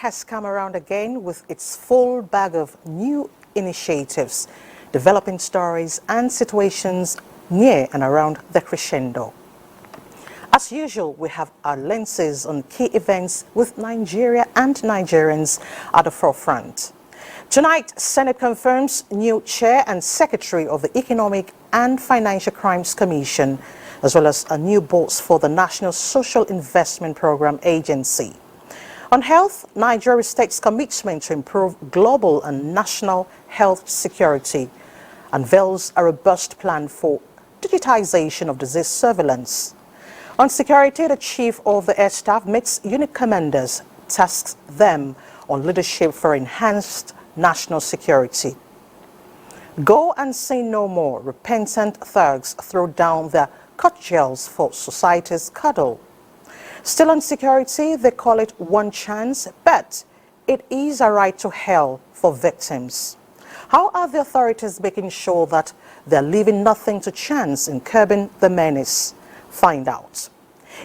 has come around again with its full bag of new initiatives, developing stories and situations near and around the crescendo. As usual, we have our lenses on key events with Nigeria and Nigerians at the forefront. Tonight, Senate confirms new chair and secretary of the Economic and Financial Crimes Commission, as well as a new boss for the National Social Investment Program Agency. On health, Nigeria states commitment to improve global and national health security unveils a robust plan for digitization of disease surveillance. On security, the Chief of the Air Staff meets unit commanders, tasks them on leadership for enhanced national security. Go and say no more. Repentant thugs throw down their cudgels for society's cuddle. Still on security, they call it one chance, but it is a right to hell for victims. How are the authorities making sure that they're leaving nothing to chance in curbing the menace? Find out.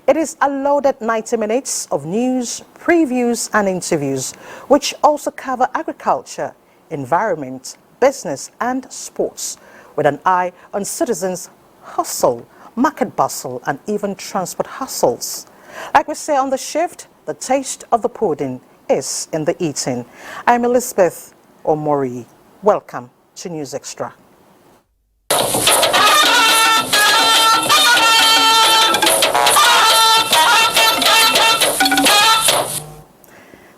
It is a loaded 90 minutes of news, previews and interviews, which also cover agriculture, environment, business and sports, with an eye on citizens' hustle, market bustle and even transport hustles. Like we say on the shift, the taste of the pudding is in the eating. I'm Elizabeth Omori. Welcome to News Extra.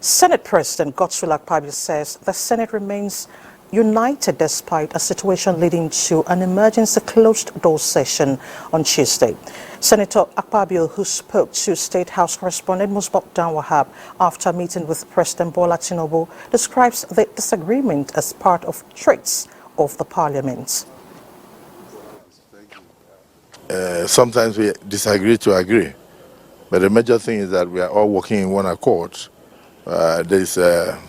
Senate President Godswill Akpabio says the Senate remains united despite a situation leading to an emergency closed-door session on Tuesday. Senator Akpabio, who spoke to State House correspondent Musbok Wahab after meeting with President Bola Tinubu, describes the disagreement as part of traits of the parliament. Sometimes we disagree to agree, but the major thing is that we are all working in one accord. There is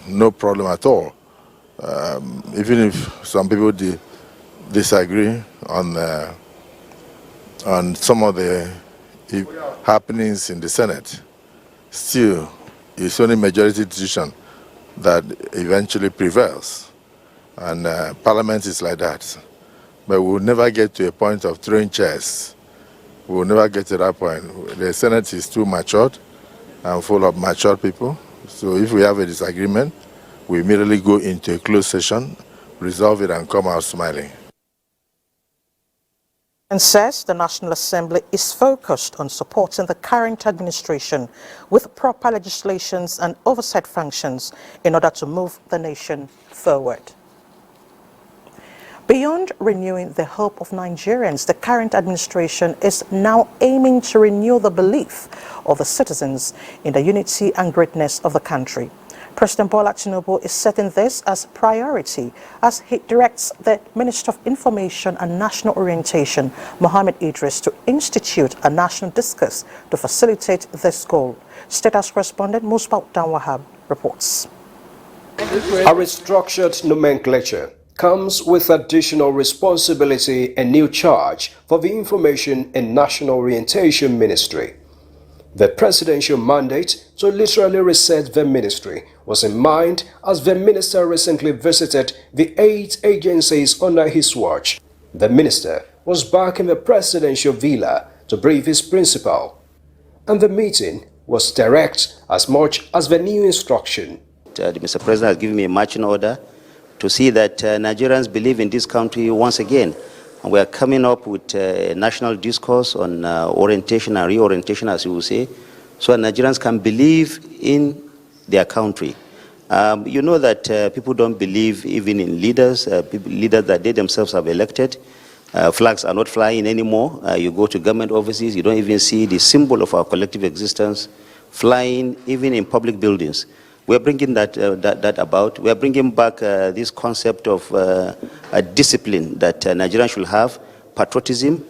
no problem at all. Even if some people disagree on some of the happenings in the Senate, still it's only majority decision that eventually prevails, and Parliament is like that. But we'll never get to a point of throwing chairs. We'll never get to that point. The Senate is too matured and full of matured people. So if we have a disagreement, we immediately go into a closed session, resolve it and come out smiling. And says the National Assembly is focused on supporting the current administration with proper legislations and oversight functions in order to move the nation forward. Beyond renewing the hope of Nigerians, the current administration is now aiming to renew the belief of the citizens in the unity and greatness of the country. President Bola Tinubu is setting this as priority as he directs the Minister of Information and National Orientation, Mohammed Idris, to institute a national discourse to facilitate this goal. State House correspondent Musbok Wahab reports. A restructured nomenclature comes with additional responsibility and new charge for the Information and National Orientation Ministry. The presidential mandate to literally reset the ministry was in mind as the minister recently visited the 8 agencies under his watch. The minister was back in the presidential villa to brief his principal, and the meeting was direct as much as the new instruction. Mr. President has given me a marching order to see that Nigerians believe in this country once again. And we are coming up with a national discourse on orientation and reorientation, as you will say, so Nigerians can believe in their country. You know that people don't believe even in leaders, leaders that they themselves have elected. Flags are not flying anymore. You go to government offices, you don't even see the symbol of our collective existence flying even in public buildings. We are bringing that about. We are bringing back this concept of a discipline that Nigerians should have, patriotism,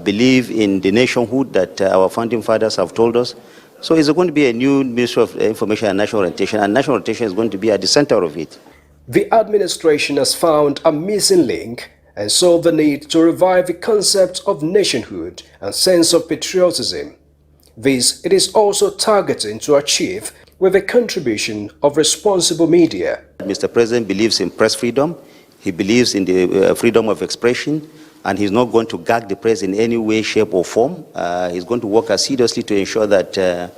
believe in the nationhood that our founding fathers have told us. So it's going to be a new Ministry of Information and National Orientation is going to be at the center of it. The administration has found a missing link and saw the need to revive the concept of nationhood and sense of patriotism. This it is also targeting to achieve with the contribution of responsible media. Mr. President believes in press freedom. He believes in the freedom of expression, and he's not going to gag the press in any way, shape, or form. He's going to work assiduously to ensure that the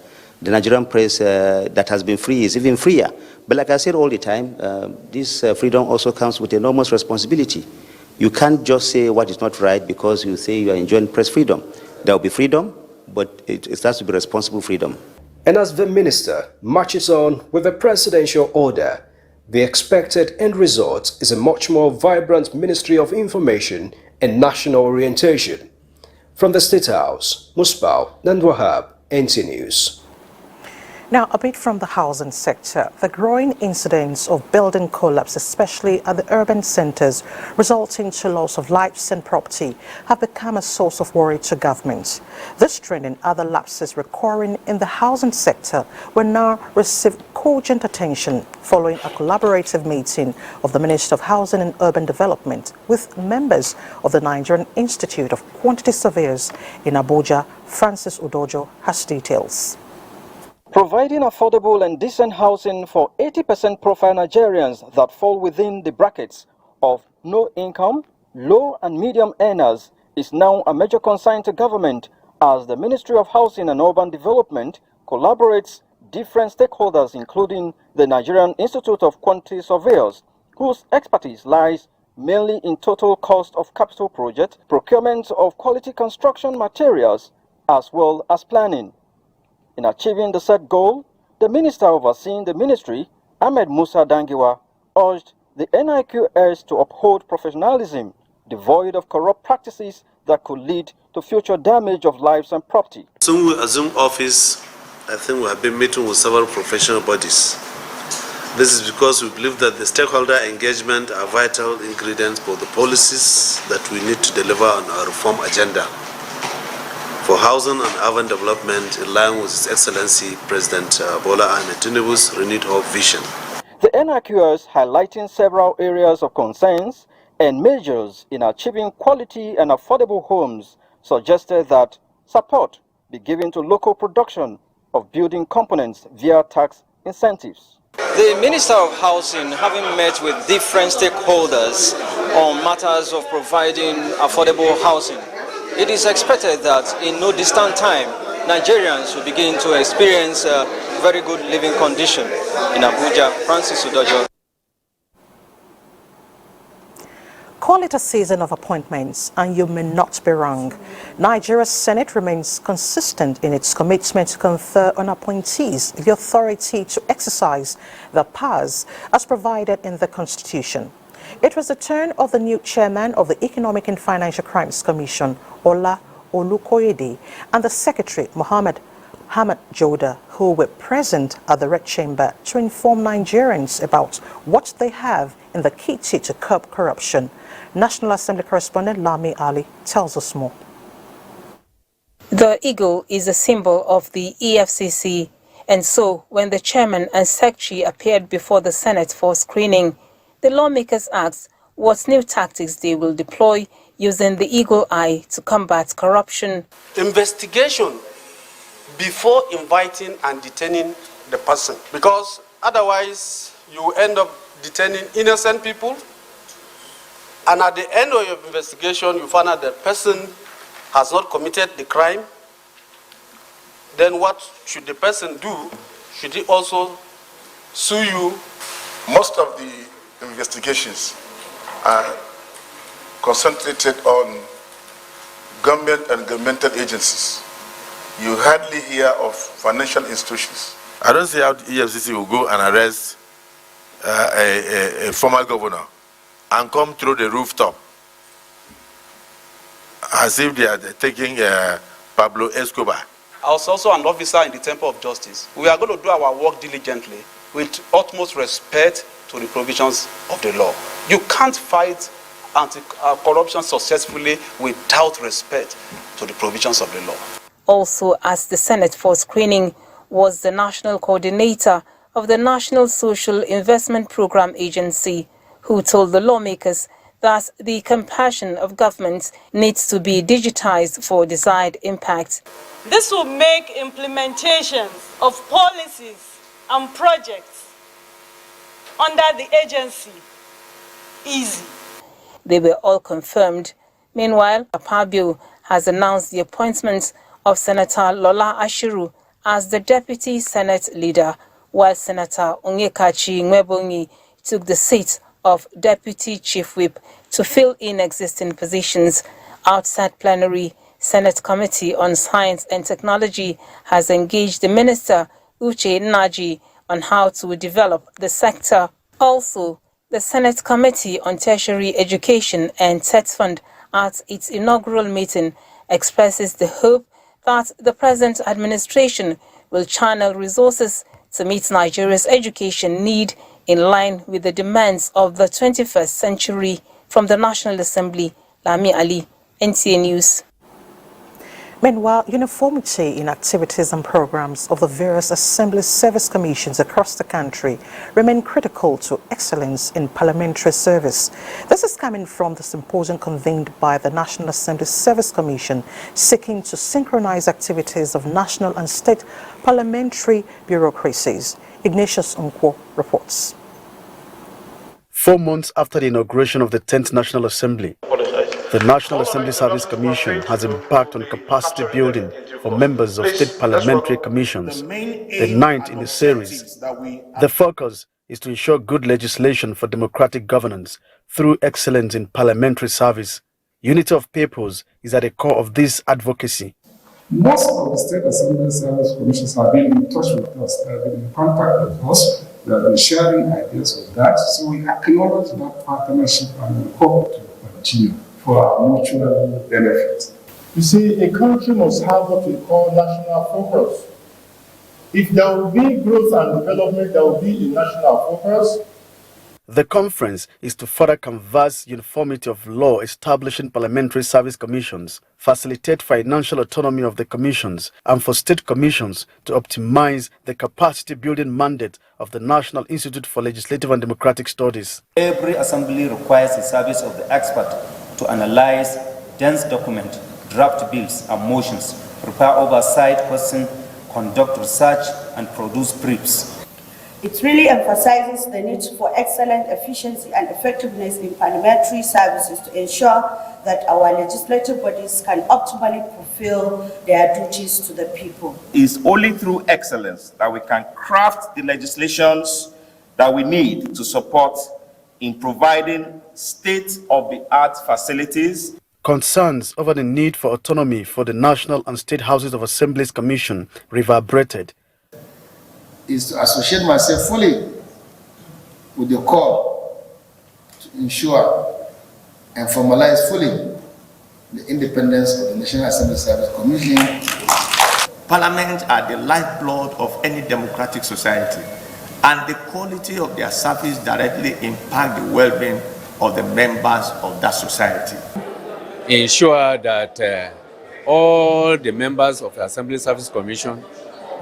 Nigerian press that has been free is even freer. But like I said all the time, this freedom also comes with enormous responsibility. You can't just say what is not right because you say you are enjoying press freedom. There will be freedom, but it has to be responsible freedom. And as the minister marches on with the presidential order, the expected end result is a much more vibrant Ministry of Information and National Orientation. From the State House, Musbau Nandwahab, NTA News. Now, a bit from the housing sector, the growing incidence of building collapse, especially at the urban centers, resulting to loss of lives and property, have become a source of worry to government. This trend and other lapses recurring in the housing sector will now receive cogent attention following a collaborative meeting of the Minister of Housing and Urban Development with members of the Nigerian Institute of Quantity Surveyors in Abuja. Francis Udojo has details. Providing affordable and decent housing for 80% profile Nigerians that fall within the brackets of no income, low and medium earners is now a major concern to government as the Ministry of Housing and Urban Development collaborates different stakeholders including the Nigerian Institute of Quantity Surveyors, whose expertise lies mainly in total cost of capital project, procurement of quality construction materials, as well as planning. In achieving the said goal, the minister overseeing the ministry, Ahmed Musa Dangiwa, urged the NIQS to uphold professionalism, devoid of corrupt practices that could lead to future damage of lives and property. Since we assumed office, I think we have been meeting with several professional bodies. This is because we believe that the stakeholder engagement are vital ingredients for the policies that we need to deliver on our reform agenda for housing and urban development in line with His Excellency President Bola Ahmed Tinubu's renewed hope vision. The NIQS highlighting several areas of concerns and measures in achieving quality and affordable homes suggested that support be given to local production of building components via tax incentives. The Minister of Housing, having met with different stakeholders on matters of providing affordable housing, it is expected that in no distant time, Nigerians will begin to experience a very good living condition. In Abuja, Francis Udojo. Call it a season of appointments, and you may not be wrong. Nigeria's Senate remains consistent in its commitment to confer on appointees the authority to exercise their powers as provided in the Constitution. It was the turn of the new chairman of the Economic and Financial Crimes Commission, Ola Olukoyede, and the secretary, Mohammed Hamad Joda, who were present at the Red Chamber to inform Nigerians about what they have in the kitty to curb corruption. National Assembly correspondent Lami Ali tells us more. The eagle is a symbol of the EFCC, and so when the chairman and secretary appeared before the Senate for screening, the lawmakers asked what new tactics they will deploy using the eagle eye to combat corruption. Investigation before inviting and detaining the person, because otherwise you end up detaining innocent people, and at the end of your investigation you find out the person has not committed the crime. Then what should the person do? Should he also sue you? Most of the investigations are concentrated on government and governmental agencies. You hardly hear of financial institutions. I don't see how the EFCC will go and arrest a former governor and come through the rooftop as if they are taking Pablo Escobar. I was also an officer in the Temple of Justice. We are going to do our work diligently with utmost respect to the provisions of the law. You can't fight anti-corruption successfully without respect to the provisions of the law. Also at the Senate for screening was the national coordinator of the National Social Investment Program Agency, who told the lawmakers that the compassion of government needs to be digitized for desired impact. This will make implementation of policies and projects under the agency easy. They were all confirmed. Meanwhile, Akpabio has announced the appointment of Senator Lola Ashiru as the Deputy Senate Leader, while Senator Onyekachi Nwebonyi took the seat of Deputy Chief Whip to fill in existing positions. Outside plenary, Senate Committee on Science and Technology has engaged the Minister, Uche Nnaji, on how to develop the sector. Also, the Senate Committee on Tertiary Education and Tech Fund at its inaugural meeting expresses the hope that the present administration will channel resources to meet Nigeria's education need in line with the demands of the 21st century. From the National Assembly, Lami Ali, NTA News. Meanwhile, uniformity in activities and programs of the various Assembly Service Commissions across the country remain critical to excellence in parliamentary service. This is coming from the symposium convened by the National Assembly Service Commission seeking to synchronize activities of national and state parliamentary bureaucracies. Ignatius Nkwo reports. 4 months after the inauguration of the 10th National Assembly, the National Assembly Service Commission has embarked on capacity building for members of state parliamentary commissions, the 9th in the series. The focus is to ensure good legislation for democratic governance through excellence in parliamentary service. Unity of purpose is at the core of this advocacy. Most of the state assembly service commissions have been in touch with us, they have been in contact with us, we have been sharing ideas with that, so we acknowledge that partnership and we hope to continue for our mutual benefit. You see, a country must have what we call national focus. If there will be growth and development, there will be a national focus. The conference is to further canvass uniformity of law establishing parliamentary service commissions, facilitate financial autonomy of the commissions, and for state commissions to optimize the capacity building mandate of the National Institute for Legislative and Democratic Studies. Every assembly requires the service of the expert to analyze dense documents, draft bills and motions, prepare oversight questions, conduct research, and produce briefs. It really emphasizes the need for excellent efficiency and effectiveness in parliamentary services to ensure that our legislative bodies can optimally fulfill their duties to the people. It's only through excellence that we can craft the legislations that we need to support in providing state-of-the-art facilities. Concerns over the need for autonomy for the National and State Houses of Assemblies Commission reverberated. Is to associate myself fully with the call to ensure and formalize fully the independence of the National Assembly Service Commission. Parliament are the lifeblood of any democratic society, and the quality of their service directly impact the well-being of the members of that society. Ensure that all the members of the Assembly Service Commission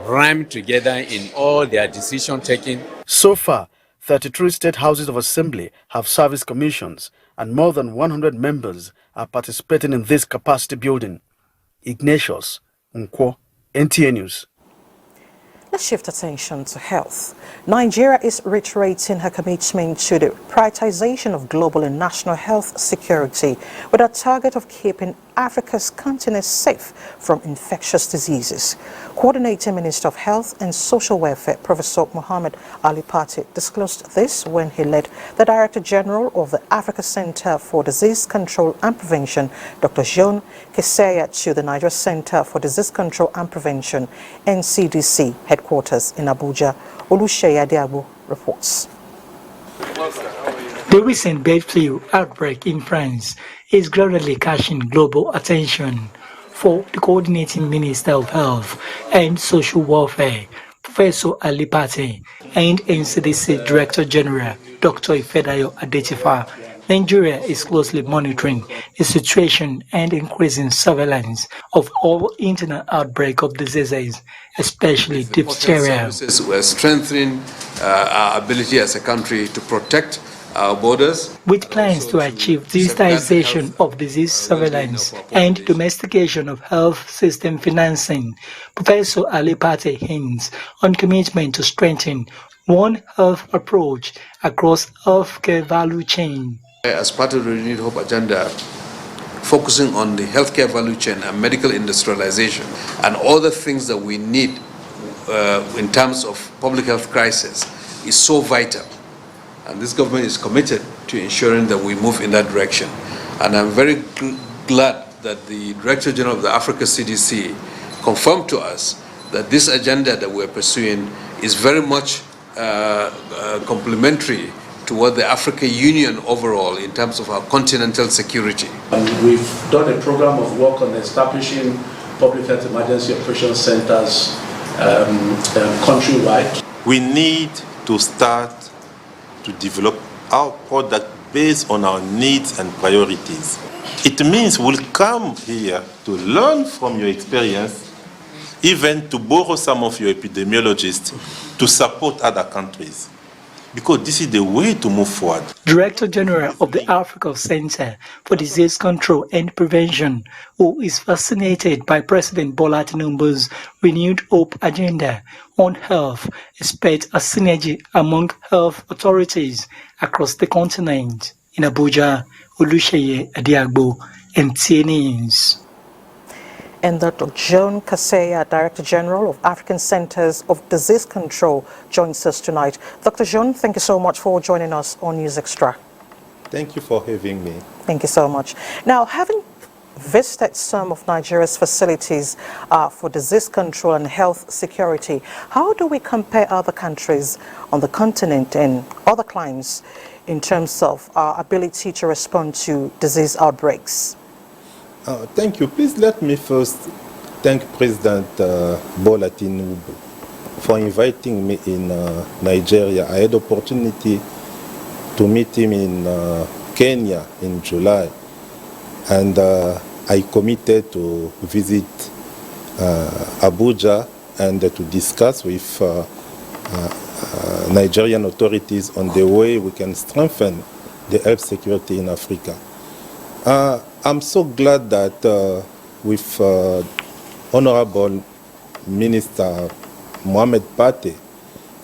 rhyme together in all their decision taking. So far, 33 state houses of assembly have service commissions, and more than 100 members are participating in this capacity building. Ignatius Nkwo, NTA News. Let's shift attention to health. Nigeria is reiterating her commitment to the prioritization of global and national health security with a target of keeping Africa's continent safe from infectious diseases. Coordinating Minister of Health and Social Welfare, Professor Mohammed Ali Pate, disclosed this when he led the Director General of the Africa Center for Disease Control and Prevention, Dr. Jean Keseya, to the Nigeria Center for Disease Control and Prevention, NCDC, headquarters in Abuja. Oluseyi Adiagbo reports. The recent bird flu outbreak in France is gradually catching global attention. For the Coordinating Minister of Health and Social Welfare, Professor Ali Pate, and NCDC Director General, Dr. Ifedayo Adetifa, Nigeria is closely monitoring the situation and increasing surveillance of all internal outbreak of diseases, especially diphtheria. We're strengthening our ability as a country to protect our borders. With plans to achieve digitization of disease surveillance and domestication of health system financing, Professor Ali Pate hints on commitment to strengthen One Health approach across healthcare value chain. As part of the Renewed Hope agenda, focusing on the healthcare value chain and medical industrialization and all the things that we need in terms of public health crisis is so vital. And this government is committed to ensuring that we move in that direction. And I'm very glad that the Director General of the Africa CDC confirmed to us that this agenda that we're pursuing is very much complementary to what the African Union overall in terms of our continental security. And we've done a program of work on establishing public health emergency operation centers countrywide. We need to start to develop our product based on our needs and priorities. It means we'll come here to learn from your experience, even to borrow some of your epidemiologists to support other countries, because this is the way to move forward. Director General of the Africa Center for Disease Control and Prevention, who is fascinated by President Bola Tinubu's renewed hope agenda on health, expects a synergy among health authorities across the continent. In Abuja, Olusheye Adiagbo, NTA News. And Dr. Joan Kaseya, Director General of African Centers of Disease Control, joins us tonight. Dr. Joan, thank you so much for joining us on News Extra. Thank you for having me. Thank you so much. Now, having visited some of Nigeria's facilities for disease control and health security, how do we compare other countries on the continent and other climes in terms of our ability to respond to disease outbreaks? Thank you. Please let me first thank President Bola Tinubu for inviting me in Nigeria. I had the opportunity to meet him in Kenya in July, and I committed to visit Abuja and to discuss with Nigerian authorities on the way we can strengthen the health security in Africa. I'm so glad that with Honorable Minister Mohamed Pate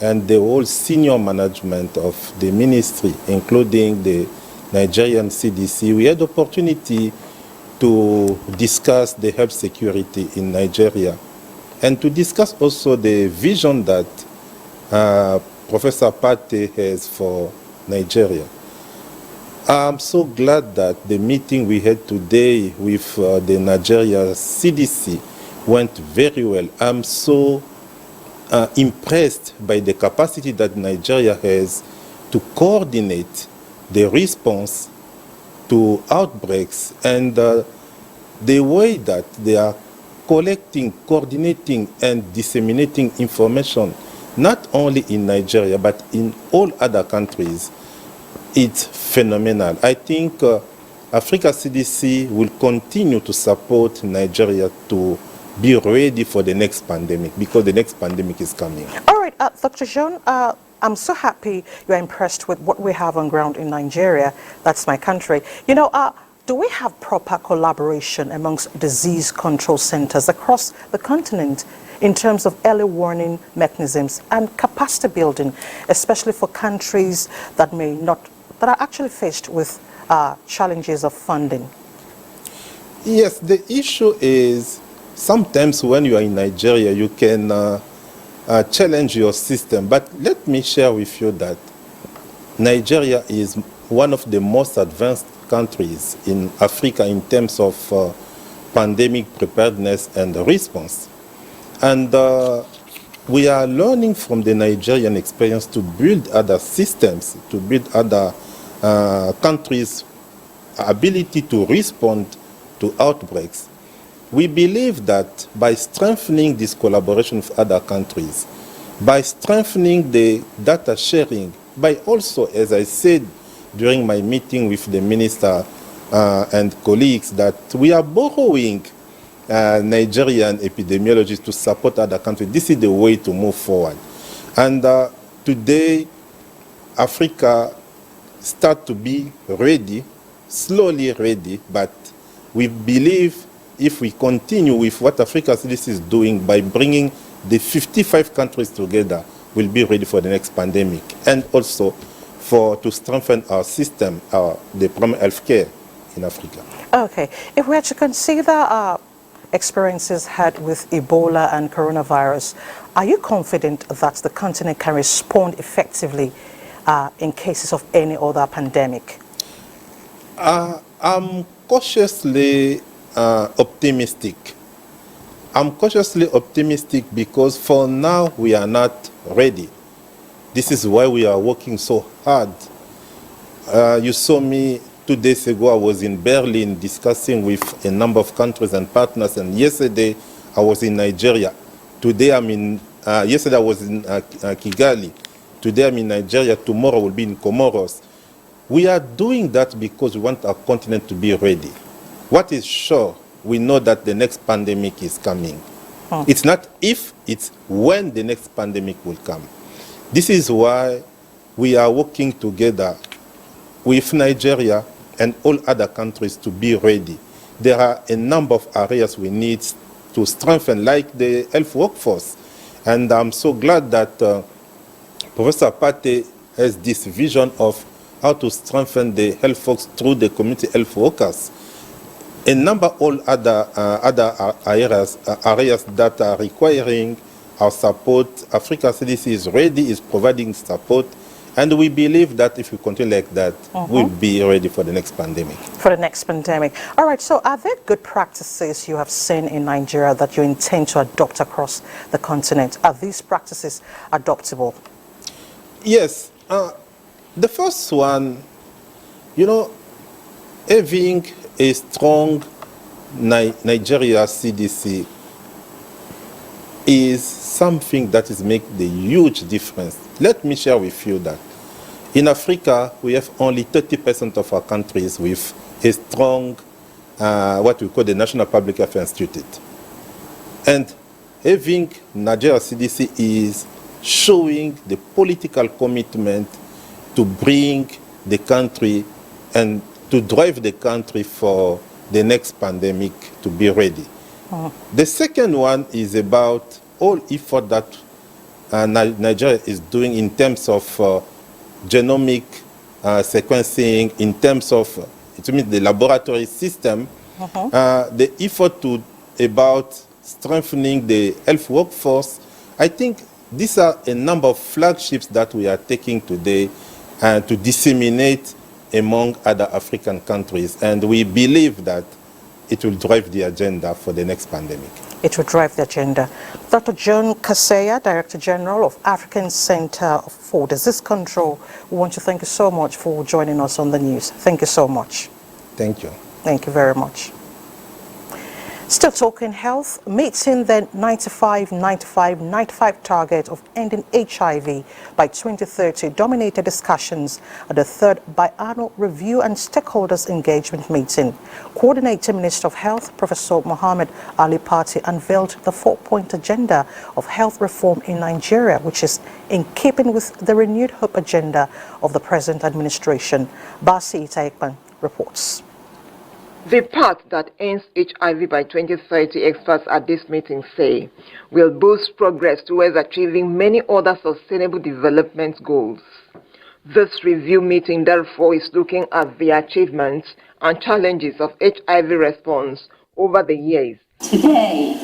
and the whole senior management of the ministry, including the Nigerian CDC, we had the opportunity to discuss the health security in Nigeria and to discuss also the vision that Professor Pate has for Nigeria. I'm so glad that the meeting we had today with the Nigeria CDC went very well. I'm so impressed by the capacity that Nigeria has to coordinate the response to outbreaks and the way that they are collecting, coordinating, and disseminating information, not only in Nigeria, but in all other countries. It's phenomenal. I think Africa CDC will continue to support Nigeria to be ready for the next pandemic, because the next pandemic is coming. All right, Dr. Joan, I'm so happy you're impressed with what we have on ground in Nigeria. That's my country. You know, do we have proper collaboration amongst disease control centers across the continent in terms of early warning mechanisms and capacity building, especially for countries that that are actually faced with challenges of funding? Yes, the issue is sometimes when you are in Nigeria, you can challenge your system. But let me share with you that Nigeria is one of the most advanced countries in Africa in terms of pandemic preparedness and response. And we are learning from the Nigerian experience to build other systems, to build other countries' ability to respond to outbreaks. We believe that by strengthening this collaboration with other countries, by strengthening the data sharing, by also, as I said during my meeting with the minister and colleagues, that we are borrowing Nigerian epidemiologists to support other countries. This is the way to move forward. And today, Africa start to be ready, slowly ready, but we believe if we continue with what Africa CDC is doing by bringing the 55 countries together, we'll be ready for the next pandemic, and also to strengthen our system, the primary health care in Africa. Okay, if we are to consider experiences had with Ebola and coronavirus, are you confident that the continent can respond effectively in cases of any other pandemic? I'm cautiously optimistic. I'm cautiously optimistic because for now we are not ready. This is why we are working so hard. You saw me 2 days ago, I was in Berlin discussing with a number of countries and partners, and yesterday I was in Nigeria. Today yesterday I was in Kigali. Today I'm in Nigeria, tomorrow we'll be in Comoros. We are doing that because we want our continent to be ready. What is sure, we know that the next pandemic is coming. It's not if, it's when the next pandemic will come. This is why we are working together with Nigeria and all other countries to be ready. There are a number of areas we need to strengthen, like the health workforce. And I'm so glad that Professor Pate has this vision of how to strengthen the health folks through the community health workers. A number of all other areas that are requiring our support. Africa CDC is ready, is providing support, and we believe that if we continue like that, we'll be ready for the next pandemic. For the next pandemic. All right, so are there good practices you have seen in Nigeria that you intend to adopt across the continent? Are these practices adoptable? Yes. The first one, having a strong Nigeria CDC is something that is making the huge difference. Let me share with you that in Africa, we have only 30% of our countries with a strong, what we call the National Public Health Institute. And having Nigeria CDC is showing the political commitment to bring the country and to drive the country for the next pandemic to be ready. The second one is about all effort that Nigeria is doing in terms of genomic sequencing, in terms of it means the laboratory system, the effort about strengthening the health workforce. I think these are a number of flagships that we are taking today to disseminate among other African countries, and we believe that it will drive the agenda for the next pandemic. It will drive the agenda. Dr. John Kaseya, Director General of African Center for Disease Control, we want to thank you so much for joining us on the news. Thank you so much. Thank you. Thank you very much. Still talking health, meeting the 95-95-95 target of ending HIV by 2030 dominated discussions at the third biannual review and stakeholders engagement meeting. Coordinating Minister of Health, Professor Mohammed Ali Pati, unveiled the 4-point agenda of health reform in Nigeria, which is in keeping with the renewed hope agenda of the present administration. Basi Itaikpan reports. The path that ends HIV by 2030, experts at this meeting say, will boost progress towards achieving many other sustainable development goals. This review meeting, therefore, is looking at the achievements and challenges of HIV response over the years. Today,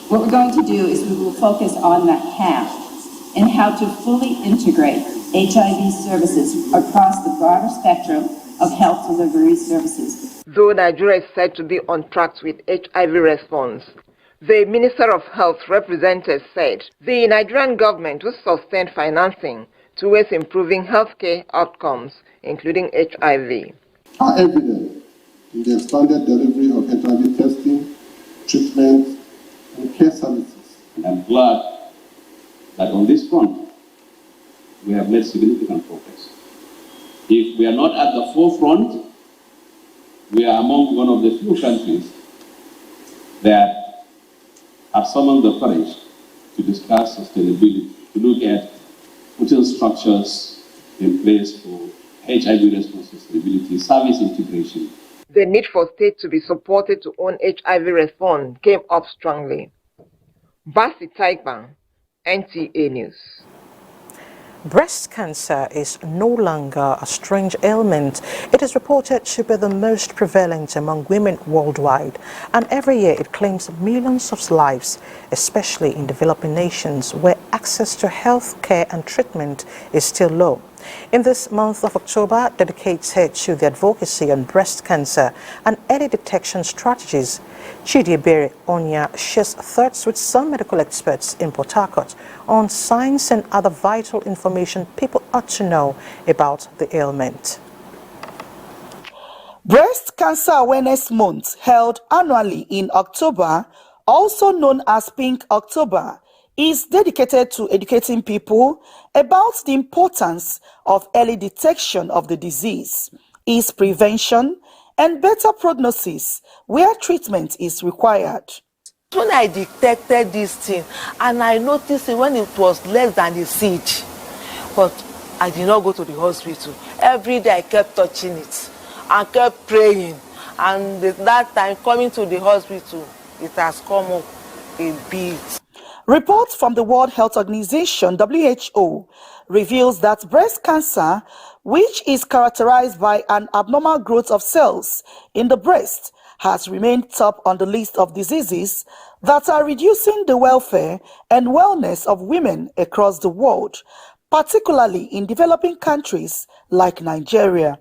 what we're going to do is we will focus on that path and how to fully integrate HIV services across the broader spectrum of health delivery services. Though Nigeria is said to be on track with HIV response, the Minister of Health representative said the Nigerian government will sustain financing towards improving healthcare outcomes, including HIV. Are evident in the expanded delivery of HIV testing, treatment, and care services. And I'm glad that on this front, we have made significant progress. If we are not at the forefront, we are among one of the few countries that have summoned the courage to discuss sustainability, to look at putting structures in place for HIV response sustainability, service integration. The need for states to be supported to own HIV response came up strongly. Basi Taigban, NTA News. Breast cancer is no longer a strange ailment. It is reported to be the most prevalent among women worldwide, and every year it claims millions of lives, especially in developing nations where access to health care and treatment is still low. In this month of October, dedicated to the advocacy on breast cancer and early detection strategies, Chidiebere Onya shares thoughts with some medical experts in Port Harcourt on science and other vital information people ought to know about the ailment. Breast Cancer Awareness Month, held annually in October, also known as Pink October, is dedicated to educating people about the importance of early detection of the disease, its prevention, and better prognosis where treatment is required. When I detected this thing, and I noticed it when it was less than a seed, but I did not go to the hospital. Every day I kept touching it and kept praying, and that time coming to the hospital, it has come up a bit. Reports from the World Health Organization, WHO, reveals that breast cancer, which is characterized by an abnormal growth of cells in the breast, has remained top on the list of diseases that are reducing the welfare and wellness of women across the world, particularly in developing countries like Nigeria.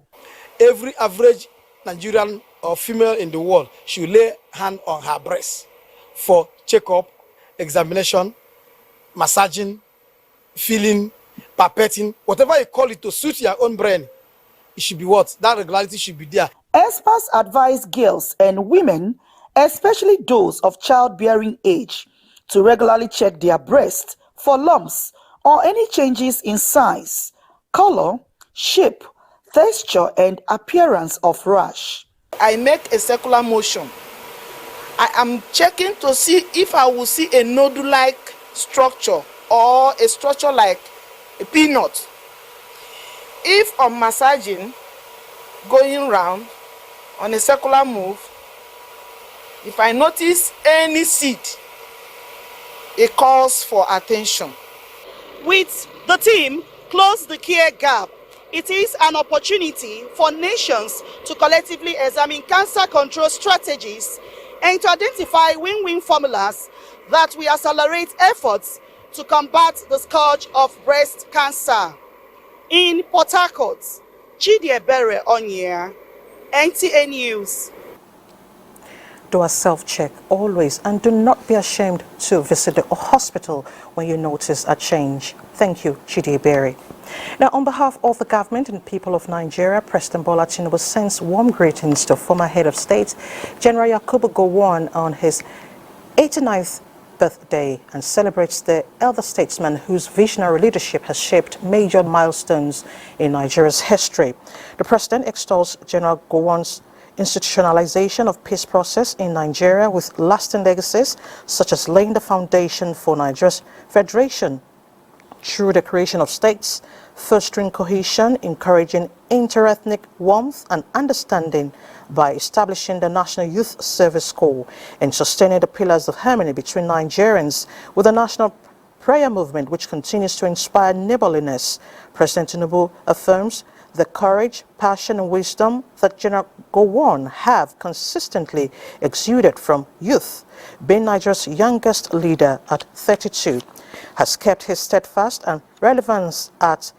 Every average Nigerian or female in the world should lay hand on her breast for checkup, examination, massaging, feeling, pipetting, whatever you call it to suit your own brain. It should be what? That regularity should be there. Experts advise girls and women, especially those of childbearing age, to regularly check their breast for lumps or any changes in size, color, shape, texture, and appearance of rash. I make a circular motion. I am checking to see if I will see a nodule-like structure or a structure like a peanut. If on massaging, going round on a circular move, if I notice any seed, it calls for attention. With the team, Close the Care Gap, it is an opportunity for nations to collectively examine cancer control strategies and to identify win-win formulas that will accelerate efforts to combat the scourge of breast cancer. In Port Harcourt, Chidiebere Onya, NTA News. Do a self-check always, and do not be ashamed to visit the hospital when you notice a change. Thank you, Chidiebere. Now, on behalf of the government and people of Nigeria, President Bola Tinubu sends warm greetings to former head of state, General Yakubu Gowon, on his 89th birthday, and celebrates the elder statesman whose visionary leadership has shaped major milestones in Nigeria's history. The president extols General Gowon's institutionalization of peace process in Nigeria with lasting legacies, such as laying the foundation for Nigeria's federation through the creation of states, fostering cohesion, encouraging interethnic warmth and understanding by establishing the National Youth Service Corps, and sustaining the pillars of harmony between Nigerians with the national prayer movement, which continues to inspire neighborliness. President Tinubu affirms the courage, passion and wisdom that General Gowon have consistently exuded from youth. Being Nigeria's youngest leader at 32, has kept his steadfast and relevance at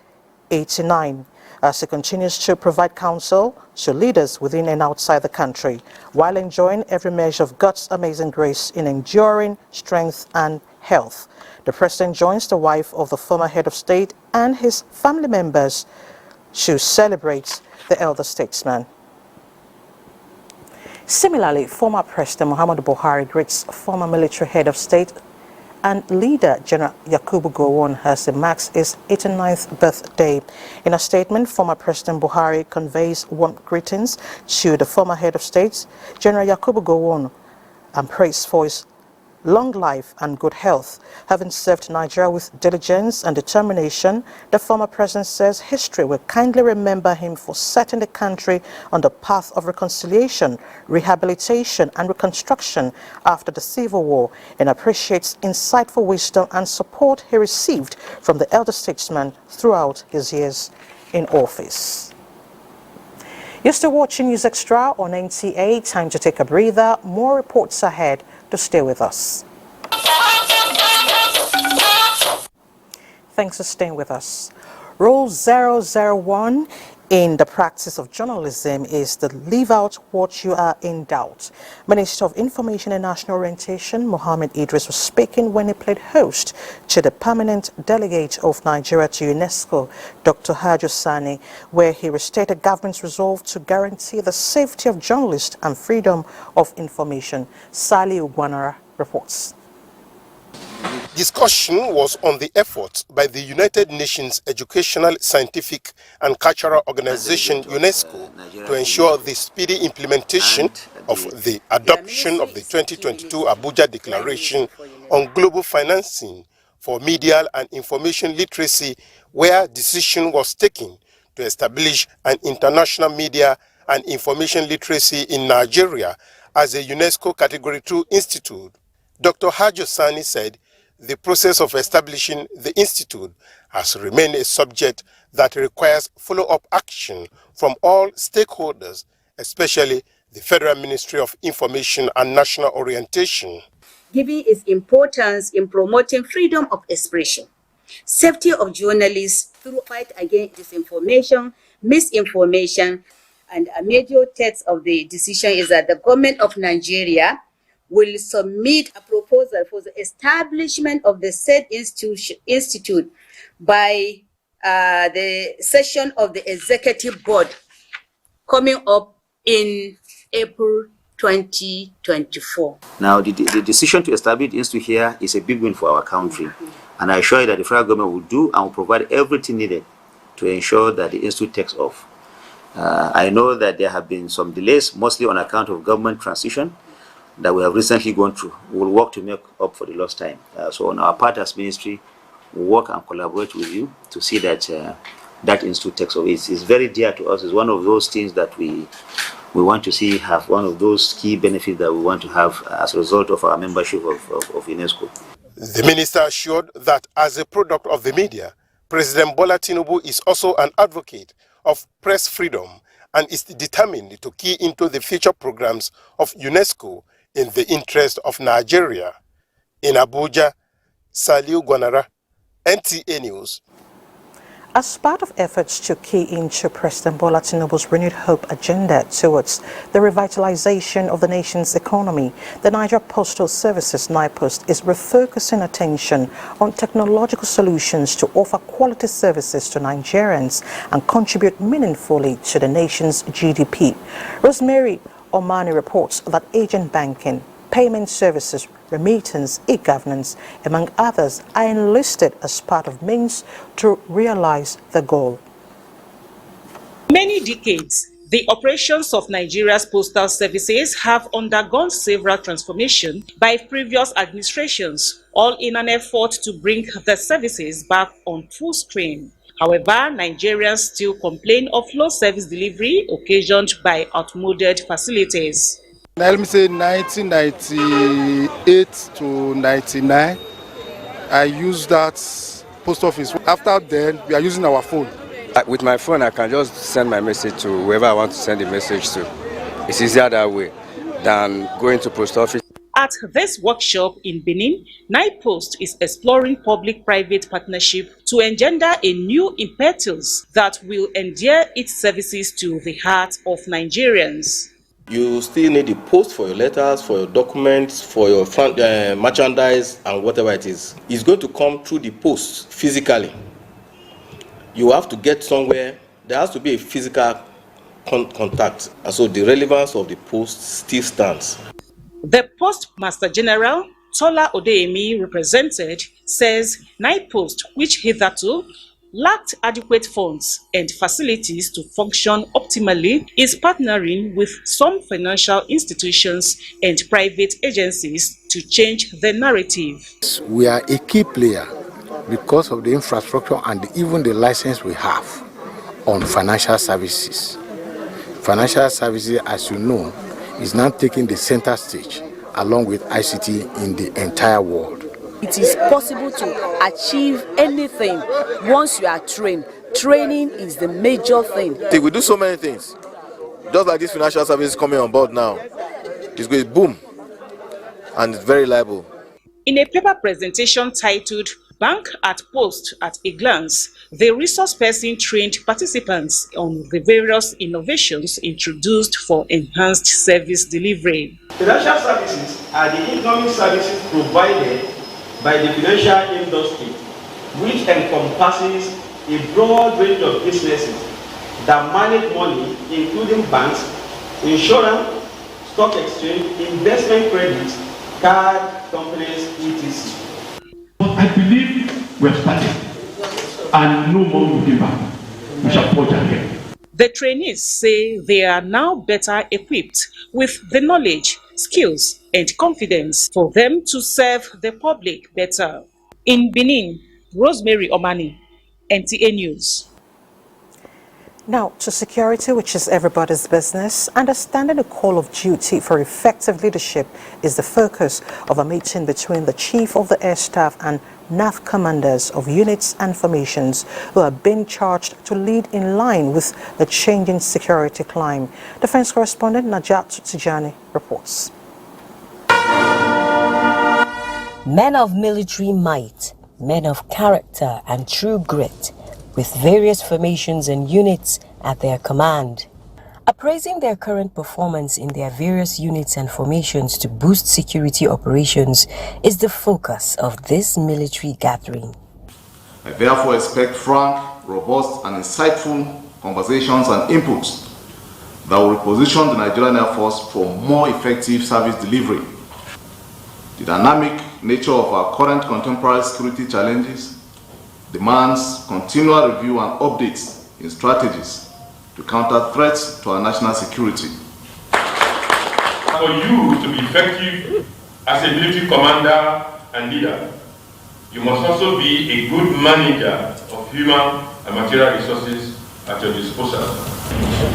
89, as he continues to provide counsel to leaders within and outside the country, while enjoying every measure of God's amazing grace in enduring strength and health. The president joins the wife of the former head of state and his family members to celebrate the elder statesman. Similarly, former President Muhammadu Buhari greets former military head of state and leader General Yakubu Gowon as he marks his 89th birthday. In a statement, former President Buhari conveys warm greetings to the former head of state, General Yakubu Gowon, and praise for his long life and good health. Having served Nigeria with diligence and determination, the former president says history will kindly remember him for setting the country on the path of reconciliation, rehabilitation and reconstruction after the Civil War, and appreciates insightful wisdom and support he received from the elder statesman throughout his years in office. You're still watching News Extra on NTA. Time to take a breather. More reports ahead. To stay with us. Thanks for staying with us. Rule 001 in the practice of journalism is to leave out what you are in doubt. Minister of Information and National Orientation, Mohammed Idris, was speaking when he played host to the permanent delegate of Nigeria to UNESCO, Dr. Hajo Sani, where he restated government's resolve to guarantee the safety of journalists and freedom of information. Sali Ugwanara reports. Discussion was on the efforts by the United Nations Educational, Scientific and Cultural Organization, UNESCO, to ensure the speedy implementation of the adoption of the 2022 Abuja Declaration on Global Financing for Media and Information Literacy, where decision was taken to establish an international media and information literacy in Nigeria as a UNESCO Category 2 institute. Dr. Hajo Sani said the process of establishing the institute has remained a subject that requires follow-up action from all stakeholders, especially the Federal Ministry of Information and National Orientation. Given its importance in promoting freedom of expression, safety of journalists through fight against disinformation, misinformation, and a major text of the decision is that the government of Nigeria will submit a proposal for the establishment of the said institute by the session of the executive board coming up in April 2024. Now, the decision to establish the institute here is a big win for our country. And I assure you that the federal government will do and will provide everything needed to ensure that the institute takes off. I know that there have been some delays, mostly on account of government transition that we have recently gone through. We will work to make up for the lost time. So on our part as ministry, we work and collaborate with you to see that that institute takes off. It's very dear to us. It's one of those things that we want to see have one of those key benefits that we want to have as a result of our membership of UNESCO. The minister assured that as a product of the media, President Bola Tinubu is also an advocate of press freedom and is determined to key into the future programs of UNESCO in the interest of Nigeria. In Abuja, Saliu Gwanara, NTA News. As part of efforts to key into President Bola Tinubu's renewed hope agenda towards the revitalization of the nation's economy, the Nigeria Postal Services (NIPOST) is refocusing attention on technological solutions to offer quality services to Nigerians and contribute meaningfully to the nation's GDP. Rosemary Omani reports that agent banking, payment services, remittance, e-governance, among others, are enlisted as part of means to realize the goal. Many decades, the operations of Nigeria's postal services have undergone several transformations by previous administrations, all in an effort to bring the services back on full stream. However, Nigerians still complain of low service delivery occasioned by outmoded facilities. Let me say 1998 to 99, I used that post office. After then, we are using our phone. With my phone, I can just send my message to whoever I want to send the message to. It's easier that way than going to post office. At this workshop in Benin, NIPOST is exploring public-private partnership to engender a new impetus that will endear its services to the heart of Nigerians. You still need the post for your letters, for your documents, for your merchandise, and whatever it is. It's going to come through the post physically. You have to get somewhere. There has to be a physical contact. And so the relevance of the post still stands. The Postmaster General, Tola Odeyemi, represented, says NIPOST, which hitherto lacked adequate funds and facilities to function optimally, is partnering with some financial institutions and private agencies to change the narrative. We are a key player because of the infrastructure and even the license we have on financial services. Financial services, as you know, is now taking the center stage along with ICT in the entire world. It is possible to achieve anything once you are trained. Training is the major thing. We do so many things. Just like this financial service coming on board now, it's going to boom and it's very liable. In a paper presentation titled Bank at Post at a Glance, the resource person trained participants on the various innovations introduced for enhanced service delivery. Financial services are the economic services provided by the financial industry, which encompasses a broad range of businesses that manage money, including banks, insurance, stock exchange, investment credits, card companies, etc. I believe we have started, and no more will give up. We shall forge ahead. The trainees say they are now better equipped with the knowledge, skills, and confidence for them to serve the public better. In Benin, Rosemary Omani, NTA News. Now, to security, which is everybody's business, understanding the call of duty for effective leadership is the focus of a meeting between the Chief of the Air Staff and NAF commanders of units and formations who are being charged to lead in line with the changing security climate. Defense correspondent Najat Tijani reports. Men of military might, men of character and true grit, with various formations and units at their command. Appraising their current performance in their various units and formations to boost security operations is the focus of this military gathering. I therefore expect frank, robust and insightful conversations and inputs that will reposition the Nigerian Air Force for more effective service delivery. The dynamic nature of our current contemporary security challenges demands continual review and updates in strategies to counter threats to our national security. For you to be effective as a military commander and leader, you must also be a good manager of human and material resources at your disposal.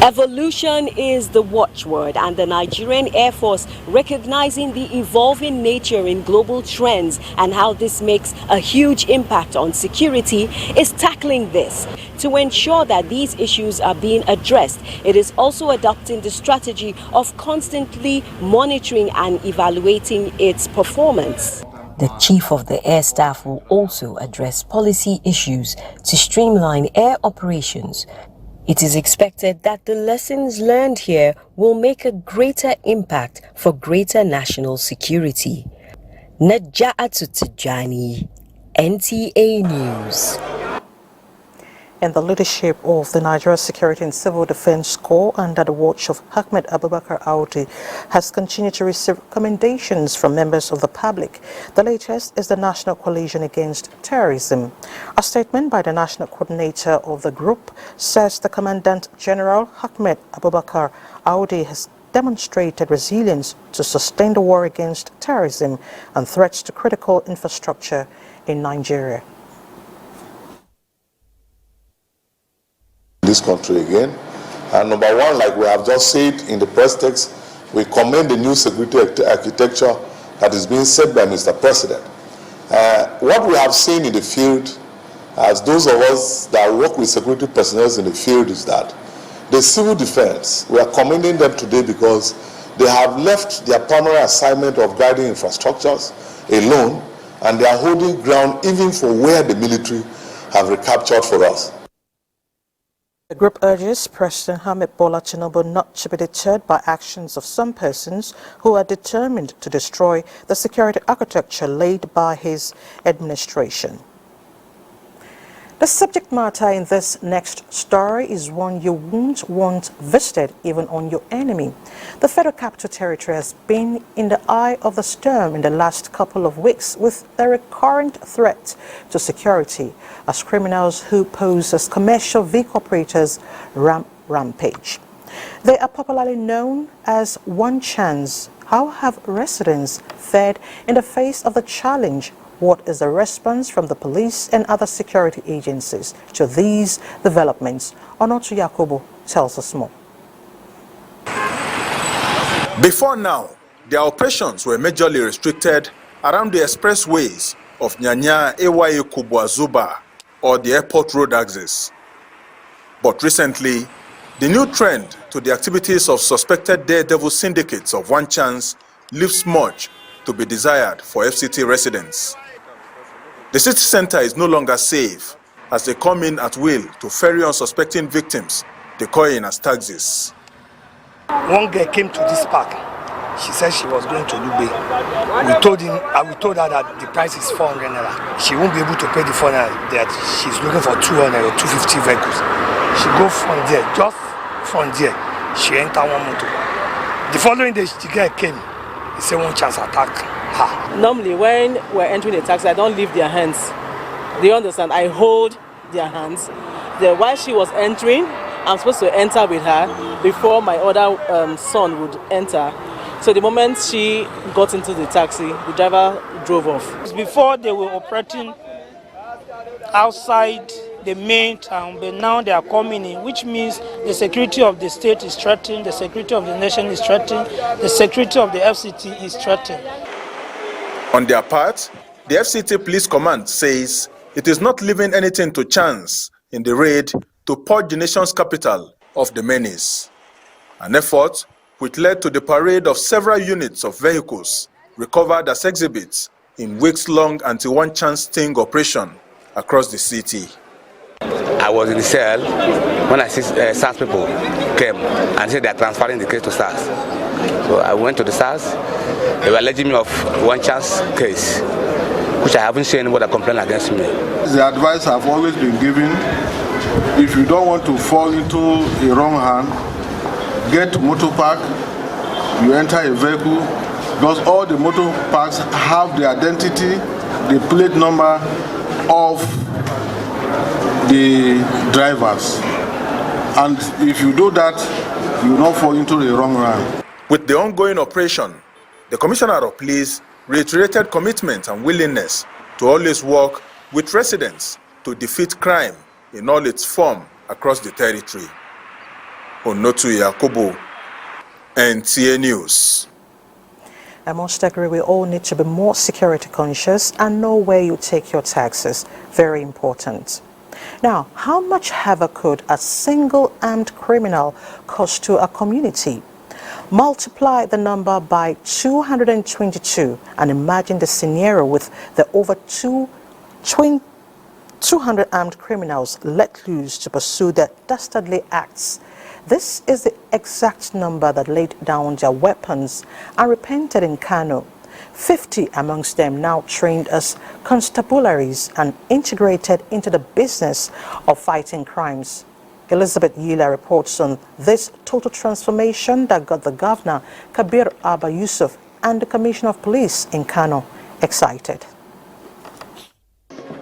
Evolution is the watchword, and the Nigerian Air Force, recognizing the evolving nature in global trends and how this makes a huge impact on security, is tackling this. To ensure that these issues are being addressed, it is also adopting the strategy of constantly monitoring and evaluating its performance. The Chief of the Air Staff will also address policy issues to streamline air operations. It is expected that the lessons learned here will make a greater impact for greater national security. Naja'atu Tijani, NTA News. And the leadership of the Nigeria Security and Civil Defense Corps under the watch of Ahmed Abubakar Audi has continued to receive recommendations from members of the public. The latest is the National Coalition Against Terrorism. A statement by the national coordinator of the group says the Commandant General Ahmed Abubakar Audi has demonstrated resilience to sustain the war against terrorism and threats to critical infrastructure in Nigeria. This country again. And number one, like we have just said in the press text, we commend the new security architecture that is being set by Mr. President. What we have seen in the field, as those of us that work with security personnel in the field, is that the civil defense, we are commending them today because they have left their primary assignment of guiding infrastructures alone, and they are holding ground even for where the military have recaptured for us. The group urges President Ahmed Bola Tinubu not to be deterred by actions of some persons who are determined to destroy the security architecture laid by his administration. The subject matter in this next story is one you won't want visited even on your enemy. The Federal Capital Territory has been in the eye of the storm in the last couple of weeks with the recurrent threat to security as criminals who pose as commercial vehicle operators rampage. They are popularly known as one chance How have residents fared in the face of the challenge? What is the response from the police and other security agencies to these developments? Onotu Yakubu tells us more. Before now, their operations were majorly restricted around the expressways of Nyanya Ewaye Kubwa-Zuba or the airport road axis. But recently, the new trend to the activities of suspected daredevil syndicates of one chance leaves much to be desired for FCT residents. The city center is no longer safe as they come in at will to ferry unsuspecting victims, decoying as taxis. One girl came to this park. She said she was going to Lube. We told her that the price is 400 naira. She won't be able to pay the 400 naira, that she's looking for 200 or 250 vehicles. She go from there, just from there, she enter one motor. The following day, the girl came. He said one chance attack her. Normally, when we're entering a taxi, I don't leave their hands. Do you understand? I hold their hands. Then while she was entering, I'm supposed to enter with her before my other son would enter. So the moment she got into the taxi, the driver drove off. Before they were operating outside the main town, but now they are coming in, which means the security of the state is threatened, the security of the nation is threatened, the security of the FCT is threatened. On their part, the FCT Police Command says it is not leaving anything to chance in the raid to purge the nation's capital of the menace. An effort which led to the parade of several units of vehicles recovered as exhibits in weeks-long anti-one-chance sting operation across the city. I was in the cell when I see SARS people came and said they are transferring the case to SARS. So I went to the SARS. They were alleging me of one-chance case, which I haven't seen anybody complain against me. The advice I've always been given, if you don't want to fall into a wrong hand, get motor park, you enter a vehicle, because all the motor parks have the identity, the plate number of the drivers. And if you do that, you will not fall into the wrong hand. With the ongoing operation, the Commissioner of Police reiterated commitment and willingness to always work with residents to defeat crime in all its form across the territory. Onotu Yakubu, NTA News. I must agree, we all need to be more security conscious and know where you take your taxes. Very important. Now, how much havoc could a single armed criminal cause to a community? Multiply the number by 222 and imagine the scenario with the over 200 armed criminals let loose to pursue their dastardly acts. This is the exact number that laid down their weapons and repented in Kano. 50 amongst them now trained as constabularies and integrated into the business of fighting crimes. Elizabeth Yila reports on this total transformation that got the governor, Kabir Abba Yusuf, and the Commissioner of Police in Kano excited.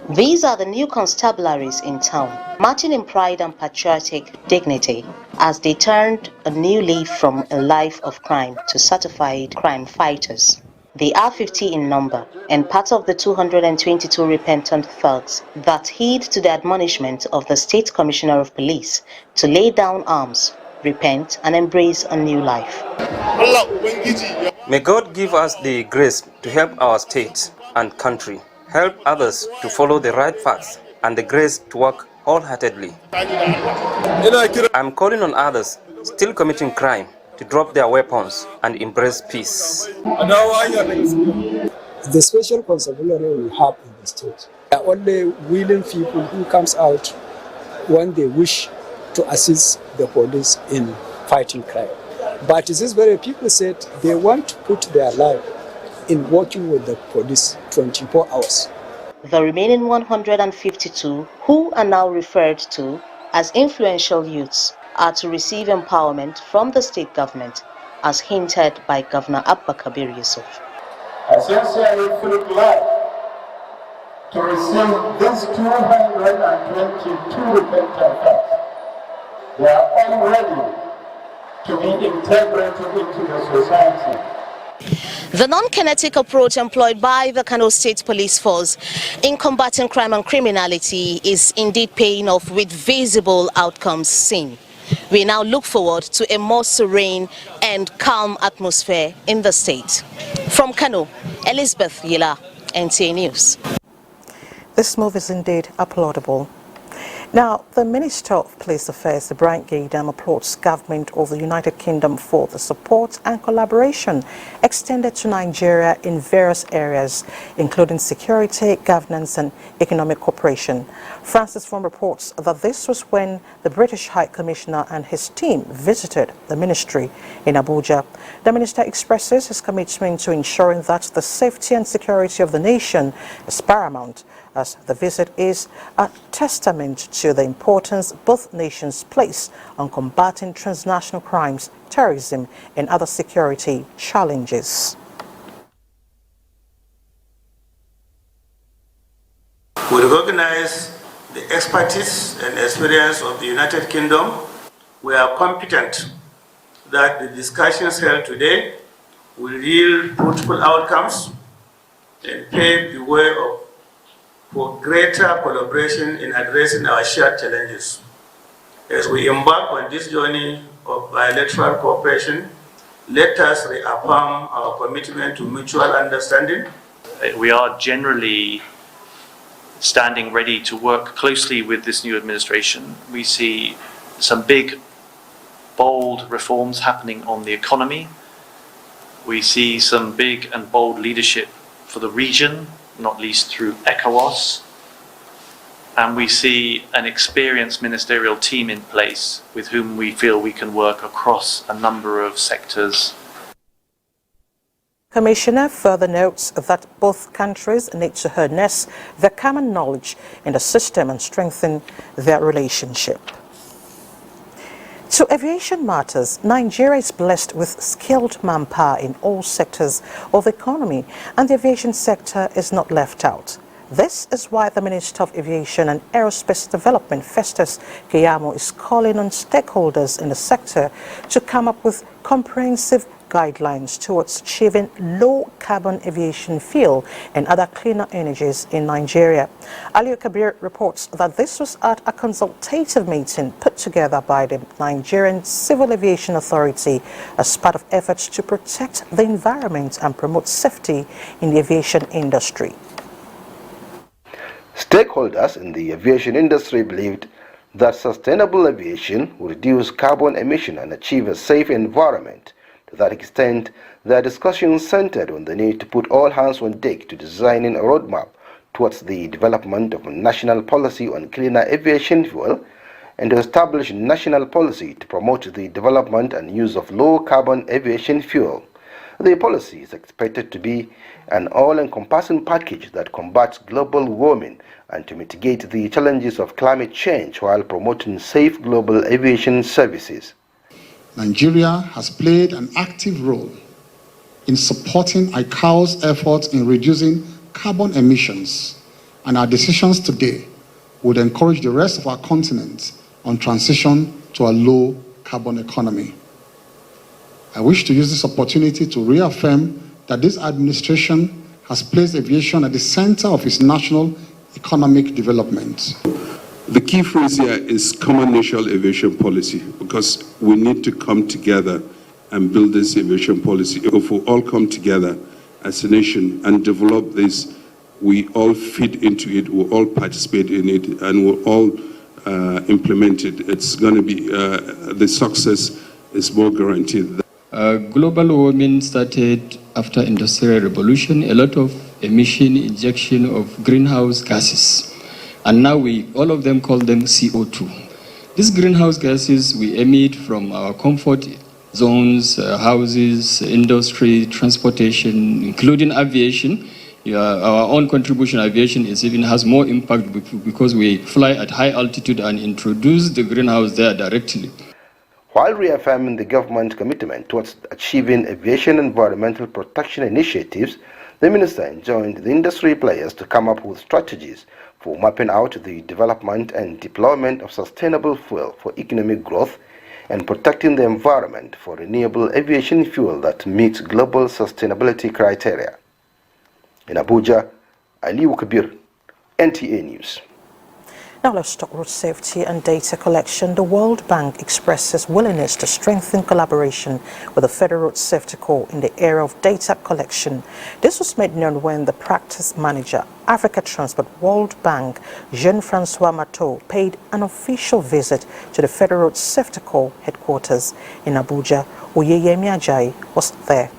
These are the new constabularies in town, marching in pride and patriotic dignity as they turned a new leaf from a life of crime to certified crime fighters. They are 50 in number and part of the 222 repentant thugs that heed to the admonishment of the State Commissioner of Police to lay down arms, repent and embrace a new life. May God give us the grace to help our state and country, help others to follow the right path, and the grace to work wholeheartedly. I'm calling on others still committing crime to drop their weapons and embrace peace. The special constabulary we have in the state are only willing people who comes out when they wish to assist the police in fighting crime. But these very people said they want to put their life in working with the police 24 hours. The remaining 152, who are now referred to as influential youths, are to receive empowerment from the state government, as hinted by Governor Abba Kabir Yusuf. I sincerely feel glad to receive these 222 repentant thugs. They are all ready to be integrated into the society The non-kinetic approach employed by the Kano State Police Force in combating crime and criminality is indeed paying off with visible outcomes seen. We now look forward to a more serene and calm atmosphere in the state. From Kano, Elizabeth Yila, NTA News. This move is indeed applaudable. Now, the Minister of Police Affairs, Ibrahim Gaidam, applauds government of the United Kingdom for the support and collaboration extended to Nigeria in various areas, including security, governance and economic cooperation. Francis Fong reports that this was when the British High Commissioner and his team visited the ministry in Abuja. The minister expresses his commitment to ensuring that the safety and security of the nation is paramount, as the visit is a testament to the importance both nations place on combating transnational crimes, terrorism, and other security challenges. We recognize the expertise and experience of the United Kingdom. We are confident that the discussions held today will yield fruitful outcomes and pave the way for greater collaboration in addressing our shared challenges. As we embark on this journey of bilateral cooperation, let us reaffirm our commitment to mutual understanding. We are generally standing ready to work closely with this new administration. We see some big, bold reforms happening on the economy. We see some big and bold leadership for the region, not least through ECOWAS, and we see an experienced ministerial team in place with whom we feel we can work across a number of sectors. Commissioner further notes that both countries need to harness their common knowledge in the system and strengthen their relationship. To aviation matters, Nigeria is blessed with skilled manpower in all sectors of the economy, and the aviation sector is not left out. This is why the Minister of Aviation and Aerospace Development, Festus Keyamo, is calling on stakeholders in the sector to come up with comprehensive guidelines towards achieving low-carbon aviation fuel and other cleaner energies in Nigeria. Aliyu Kabir reports that this was at a consultative meeting put together by the Nigerian Civil Aviation Authority as part of efforts to protect the environment and promote safety in the aviation industry. Stakeholders in the aviation industry believed that sustainable aviation would reduce carbon emission and achieve a safe environment. To that extent, their discussions centered on the need to put all hands on deck to designing a roadmap towards the development of a national policy on cleaner aviation fuel and to establish national policy to promote the development and use of low-carbon aviation fuel. The policy is expected to be an all-encompassing package that combats global warming and to mitigate the challenges of climate change while promoting safe global aviation services. Nigeria has played an active role in supporting ICAO's efforts in reducing carbon emissions, and our decisions today would encourage the rest of our continent on transition to a low-carbon economy. I wish to use this opportunity to reaffirm that this administration has placed aviation at the center of its national economic development. The key phrase here is common national aviation policy, because we need to come together and build this aviation policy. If we all come together as a nation and develop this, we all fit into it, we all participate in it, and we'll all implement it. It's going to be, the success is more guaranteed. Global warming started after Industrial Revolution, a lot of emission, injection of greenhouse gases. And now all of them call them CO2. These greenhouse gases we emit from our comfort zones, houses, industry, transportation, including aviation. Our own contribution aviation even has more impact because we fly at high altitude and introduce the greenhouse there directly. While reaffirming the government's commitment towards achieving aviation environmental protection initiatives, the minister enjoined the industry players to come up with strategies for mapping out the development and deployment of sustainable fuel for economic growth and protecting the environment for renewable aviation fuel that meets global sustainability criteria. In Abuja, Aliu Kabir, NTA News. Now let's talk road safety and data collection. The World Bank expresses willingness to strengthen collaboration with the Federal Road Safety Corps in the area of data collection. This was made known when the practice manager, Africa Transport World Bank, Jean-Francois Matteau, paid an official visit to the Federal Road Safety Corps headquarters in Abuja. Oyeyemi Ajayi was there.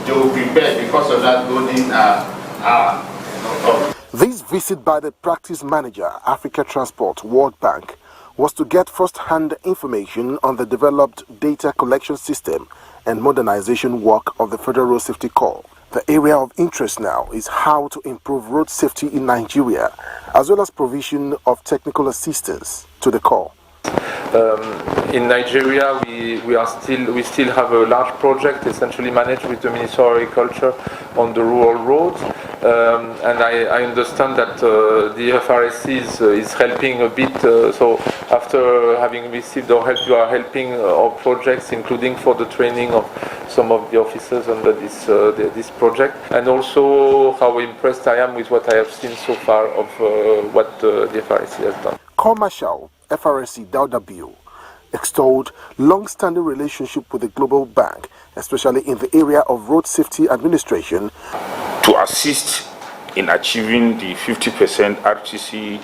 They will prepare because of that golden hour. This visit by the practice manager, Africa Transport World Bank, was to get first-hand information on the developed data collection system and modernization work of the Federal Road Safety Corps. The area of interest now is how to improve road safety in Nigeria, as well as provision of technical assistance to the Corps. In Nigeria, we still have a large project essentially managed with the Ministry of Agriculture on the rural roads, and I understand that the FRC is helping a bit. So after having received our help, you are helping our projects, including for the training of some of the officers under this project, and also how impressed I am with what I have seen so far of what the FRC has done. Corps Marshal FRC Dauda Bio extolled long-standing relationship with the Global Bank, especially in the area of road safety administration, to assist in achieving the 50% RTC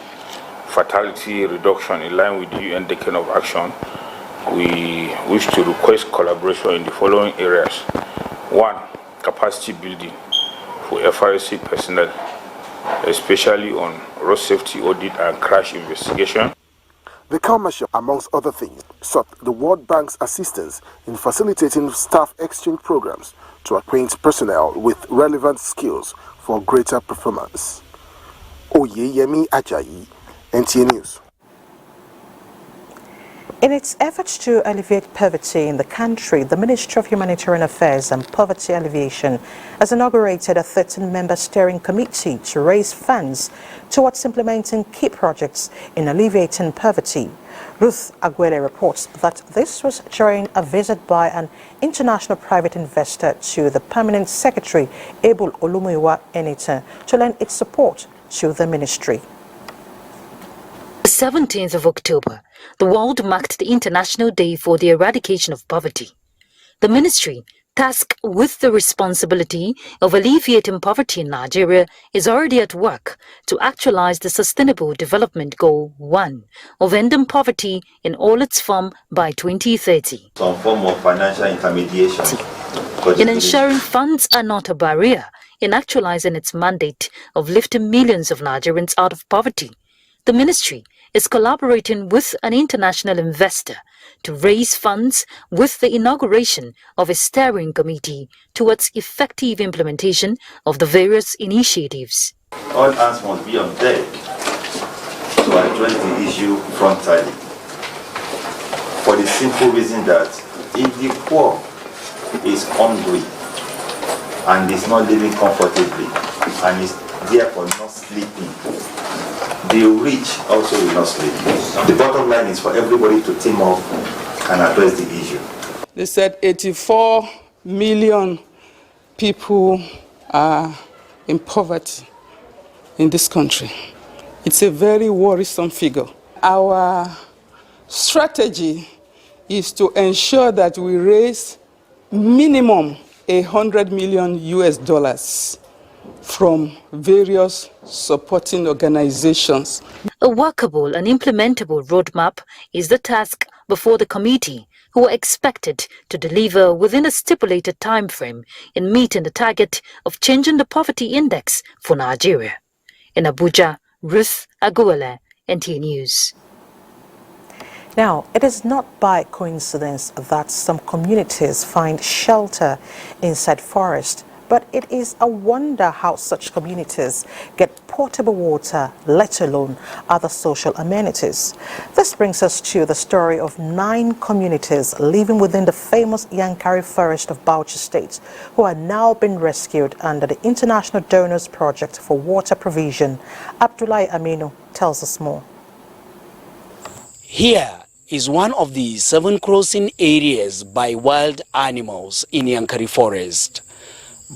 fatality reduction in line with the UN Decade of Action. We wish to request collaboration in the following areas. 1. Capacity building for FRC personnel, especially on road safety audit and crash investigation. The Corps Marshal, amongst other things, sought the World Bank's assistance in facilitating staff exchange programs to acquaint personnel with relevant skills for greater performance. Oyeyemi Ajayi, NTA News. In its efforts to alleviate poverty in the country, the Ministry of Humanitarian Affairs and Poverty Alleviation has inaugurated a 13-member steering committee to raise funds towards implementing key projects in alleviating poverty. Ruth Aguele reports that this was during a visit by an international private investor to the Permanent Secretary, Abel Olumuyiwa Enita, to lend its support to the ministry. The 17th of October, the world marked the International Day for the Eradication of Poverty. The ministry, tasked with the responsibility of alleviating poverty in Nigeria, is already at work to actualize the Sustainable Development Goal 1 of ending poverty in all its form by 2030. Some form of financial intermediation. In ensuring funds are not a barrier in actualizing its mandate of lifting millions of Nigerians out of poverty, the ministry is collaborating with an international investor to raise funds with the inauguration of a steering committee towards effective implementation of the various initiatives. All hands must be on deck to address the issue frontally, for the simple reason that if the poor is hungry and is not living comfortably and is therefore not sleeping, the rich also will not sleep. The bottom line is for everybody to team up and address the issue. They said 84 million people are in poverty in this country. It's a very worrisome figure. Our strategy is to ensure that we raise minimum $100 million from various supporting organizations. A workable and implementable roadmap is the task before the committee, who are expected to deliver within a stipulated time frame in meeting the target of changing the poverty index for Nigeria. In Abuja, Ruth Aguele, NTA News. Now, it is not by coincidence that some communities find shelter inside forests, but it is a wonder how such communities get potable water, let alone other social amenities. This brings us to the story of 9 communities living within the famous Yankari Forest of Bauchi State, who are now being rescued under the International Donors Project for Water Provision. Abdullahi Aminu tells us more. Here is one of the 7 crossing areas by wild animals in Yankari Forest.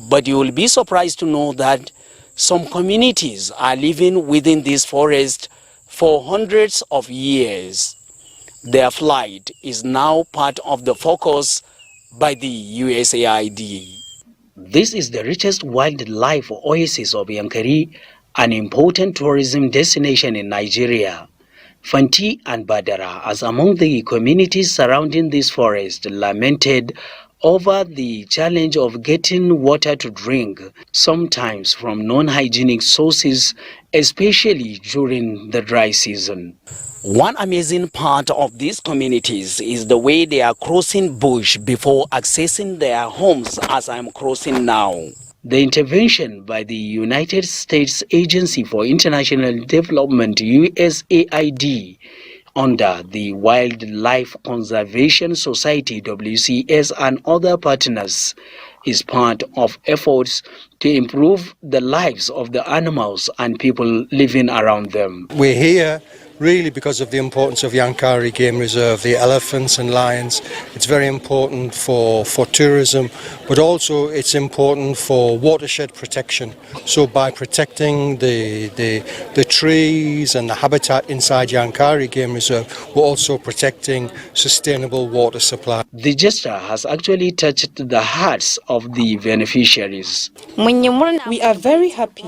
But you will be surprised to know that some communities are living within this forest for hundreds of years. Their flight is now part of the focus by the USAID. This is the richest wildlife oasis of Yankari, an important tourism destination in Nigeria. Fanti and Badara, as among the communities surrounding this forest, lamented over the challenge of getting water to drink, sometimes from non-hygienic sources, especially during the dry season. One amazing part of these communities is the way they are crossing bush before accessing their homes, as I'm crossing now. The intervention by the United States Agency for International Development, USAID, under the Wildlife Conservation Society, WCS, and other partners, is part of efforts to improve the lives of the animals and people living around them. We're here really because of the importance of Yankari Game Reserve, the elephants and lions. It's very important for tourism, but also it's important for watershed protection. So by protecting the trees and the habitat inside Yankari Game Reserve, we're also protecting sustainable water supply. The gesture has actually touched the hearts of the beneficiaries. We are very happy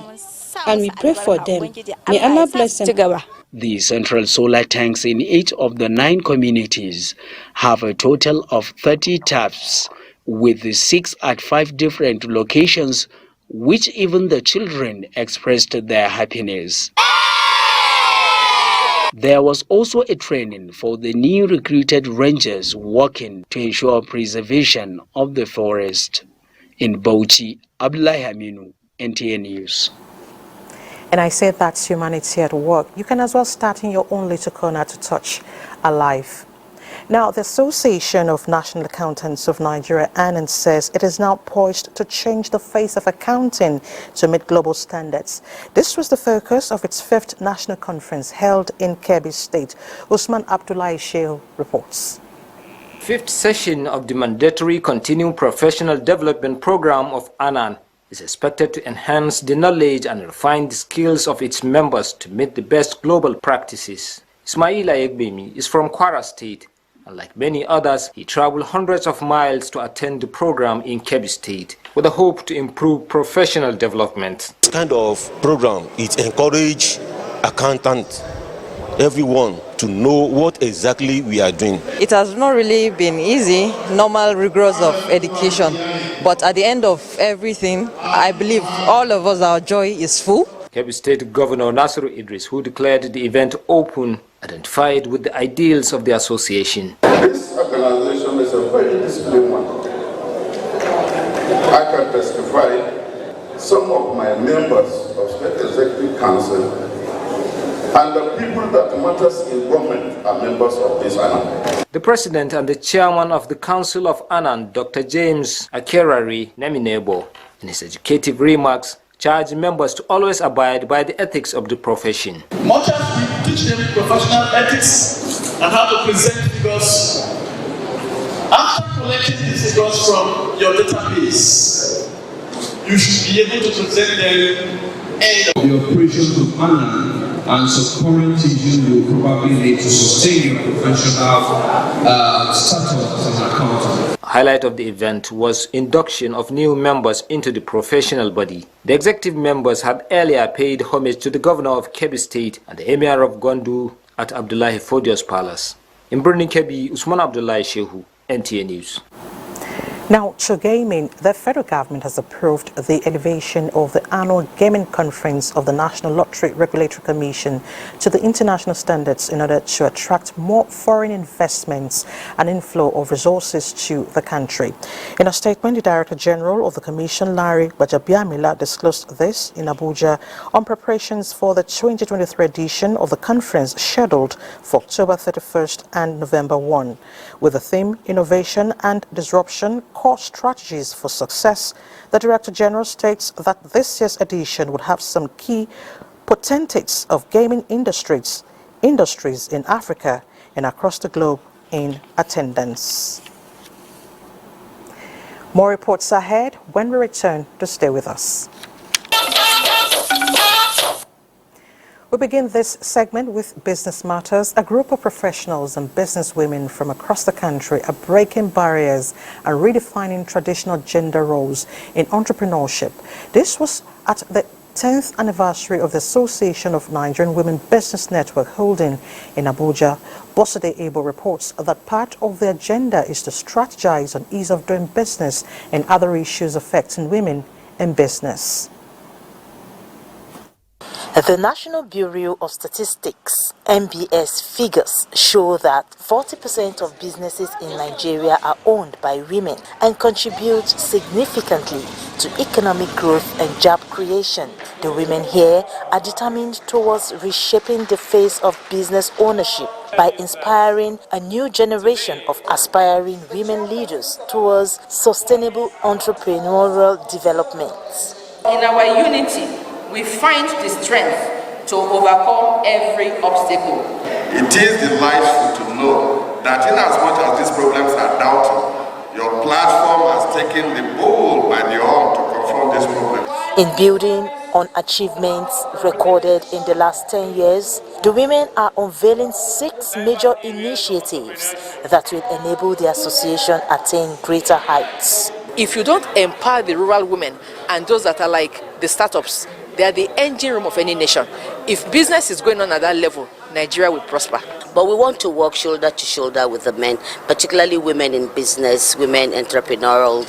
and we pray for them. May Allah bless them. The central solar tanks in each of the 9 communities have a total of 30 taps, with 6 at 5 different locations, which even the children expressed their happiness. There was also a training for the new recruited rangers working to ensure preservation of the forest. In Bauchi, Abdullahi Aminu, NTA News. And I said that's humanity at work. You can as well start in your own little corner to touch a life. Now, the Association of National Accountants of Nigeria, ANAN, says it is now poised to change the face of accounting to meet global standards. This was the focus of its 5th national conference held in Kebbi State. Usman Abdullahi Shehu reports. 5th session of the mandatory continuing professional development program of ANAN is expected to enhance the knowledge and refine the skills of its members to meet the best global practices. Ismail Ayegbemi is from Kwara State, and like many others, he traveled hundreds of miles to attend the program in Kebbi State with a hope to improve professional development. This kind of program, it encourages accountants, everyone, to know what exactly we are doing. It has not really been easy, normal rigors of education, but at the end of everything, I believe all of us, our joy is full. Kebbi State Governor Nasiru Idris, who declared the event open, identified with the ideals of the association. This organization is a very disciplined one. I can testify some of my members of State Executive Council and the people that matters in government are members of this ANAN. The president and the chairman of the Council of ANAN, Dr. James Akerari Neminebo, in his educative remarks, charged members to always abide by the ethics of the profession. Much as we teach them professional ethics and how to present figures, after collecting these figures from your database, you should be able to present them in the operations of ANAN and some current issues you probably need to sustain your professional status as an accountant. Highlight of the event was induction of new members into the professional body. The executive members had earlier paid homage to the governor of Kebbi State and the emir of Gondu at Abdullahi Fodio's palace. In Birnin Kebbi, Usman Abdullahi Shehu, NTA News. Now, to gaming, the federal government has approved the elevation of the annual gaming conference of the National Lottery Regulatory Commission to the international standards in order to attract more foreign investments and inflow of resources to the country. In a statement, the Director General of the Commission, Larry Bajabiamila, disclosed this in Abuja on preparations for the 2023 edition of the conference scheduled for October 31st and November 1, with the theme Innovation and Disruption, Core Strategies for Success. The Director General states that this year's edition would have some key potentates of gaming industries in Africa, and across the globe in attendance. More reports ahead when we return, to stay with us. We begin this segment with business matters. A group of professionals and businesswomen from across the country are breaking barriers and redefining traditional gender roles in entrepreneurship. This was at the 10th anniversary of the Association of Nigerian Women Business Network holding in Abuja. Bosede Ebo reports that part of the agenda is to strategize on ease of doing business and other issues affecting women in business. The National Bureau of Statistics (NBS) figures show that 40% of businesses in Nigeria are owned by women and contribute significantly to economic growth and job creation. The women here are determined towards reshaping the face of business ownership by inspiring a new generation of aspiring women leaders towards sustainable entrepreneurial development. In our unity, we find the strength to overcome every obstacle. It is delightful to know that in as much as these problems are doubting, your platform has taken the bull by the horn to confront this problem. In building on achievements recorded in the last 10 years, the women are unveiling 6 major initiatives that will enable the association attain greater heights. If you don't empower the rural women and those that are like the startups, they are the engine room of any nation. If business is going on at that level, Nigeria will prosper. But we want to work shoulder to shoulder with the men, particularly women in business, women entrepreneurial,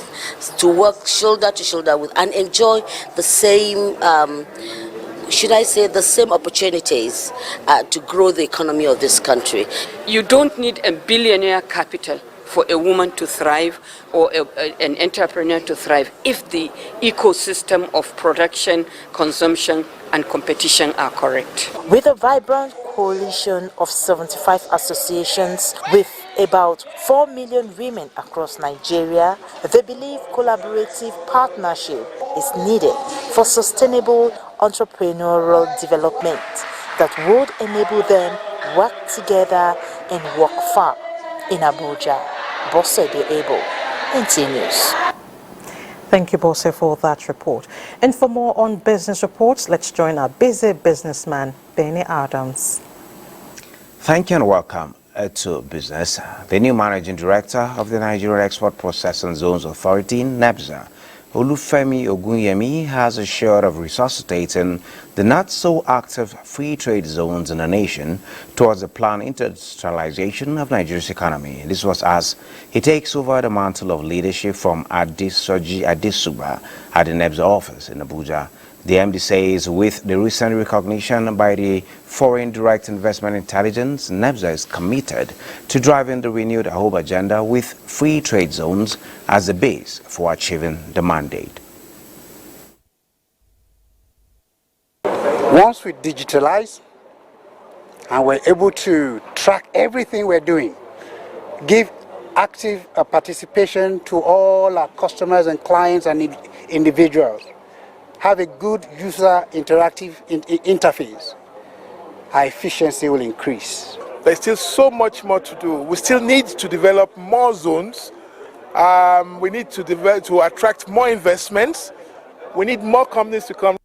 to work shoulder to shoulder with and enjoy the same, should I say, the same opportunities to grow the economy of this country. You don't need a billionaire capital for a woman to thrive or an entrepreneur to thrive if the ecosystem of production, consumption, and competition are correct. With a vibrant coalition of 75 associations with about 4 million women across Nigeria, they believe collaborative partnership is needed for sustainable entrepreneurial development that would enable them work together and work far. In Abuja, Bosede Ebo, NTA News. Thank you, Bose, for that report. And for more on business reports, let's join our busy businessman, Benny Adams. Thank you and welcome to Business. The new Managing Director of the Nigerian Export Processing Zones Authority, NEBZA, Olufemi Ogunyemi, has assured of resuscitating the not-so-active free trade zones in the nation towards the planned industrialization of Nigeria's economy. This was as he takes over the mantle of leadership from Adesoji Adesuba at the NEBZA office in Abuja. The MD says with the recent recognition by the Foreign Direct Investment Intelligence, NEBZA is committed to driving the renewed AHOB agenda with free trade zones as the base for achieving the mandate. Once we digitalize and we're able to track everything we're doing, give active participation to all our customers and clients and individuals, have a good user interactive interface, our efficiency will increase. There's still so much more to do. We still need to develop more zones. We need to attract more investments. We need more companies to come.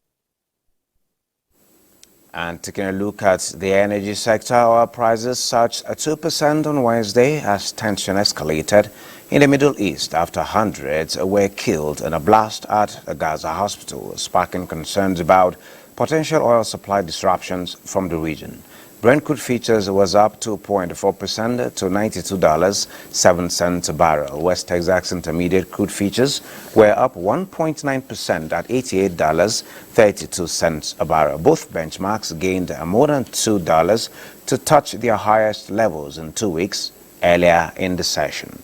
And taking a look at the energy sector, oil prices surged 2% on Wednesday as tension escalated in the Middle East after hundreds were killed in a blast at a Gaza hospital, sparking concerns about potential oil supply disruptions from the region. Brent crude futures was up 2.4% to $92.07 a barrel. West Texas Intermediate crude futures were up 1.9% at $88.32 a barrel. Both benchmarks gained more than $2 to touch their highest levels in 2 weeks earlier in the session.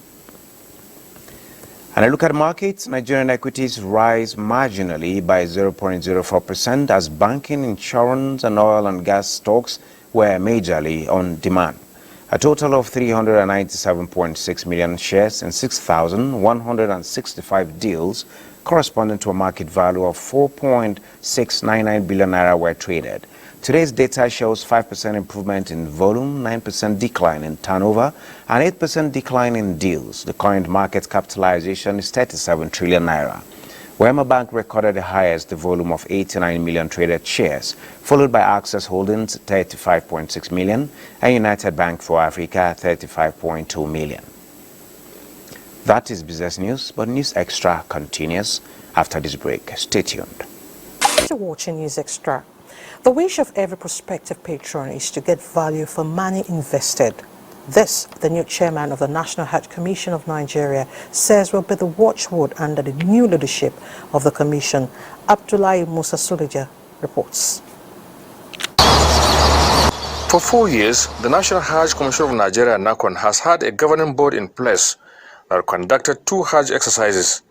And a look at markets, Nigerian equities rise marginally by 0.04% as banking, insurance, and oil and gas stocks were majorly on demand. A total of 397.6 million shares in 6,165 deals corresponding to a market value of 4.699 billion naira were traded. Today's data shows 5% improvement in volume, 9% decline in turnover, and 8% decline in deals. The current market capitalization is 37 trillion naira. Wema Bank recorded the highest volume of 89 million traded shares, followed by Access Holdings 35.6 million and United Bank for Africa 35.2 million. That is business news, but News Extra continues after this break. Stay tuned. You're watching News Extra. The wish of every prospective patron is to get value for money invested. This, the new chairman of the National Hajj Commission of Nigeria, says will be the watchword under the new leadership of the commission. Abdullahi Musa Suleja reports. For 4 years, the National Hajj Commission of Nigeria, NACON, has had a governing board in place that conducted 2 Hajj exercises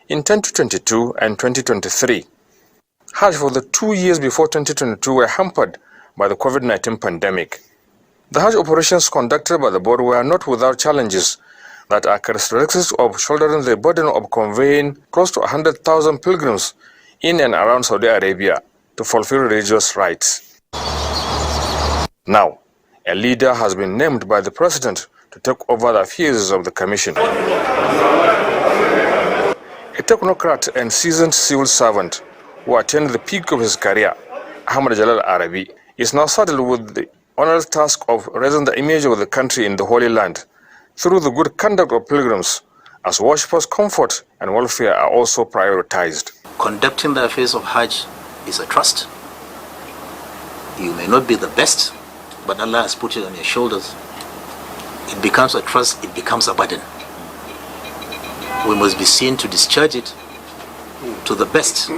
in 2022 and 2023. Hajj for the 2 years before 2022 were hampered by the COVID-19 pandemic. The Hajj operations conducted by the board were not without challenges that are characteristics of shouldering the burden of conveying close to 100,000 pilgrims in and around Saudi Arabia to fulfill religious rites. Now, a leader has been named by the president to take over the affairs of the commission. A technocrat and seasoned civil servant who attained the peak of his career, Ahmad Jalal Arabi, is now saddled with the onerous task of raising the image of the country in the Holy Land through the good conduct of pilgrims, as worshippers' comfort and welfare are also prioritized. Conducting the affairs of Hajj is a trust. You may not be the best, but Allah has put it on your shoulders. It becomes a trust, it becomes a burden. We must be seen to discharge it to the best.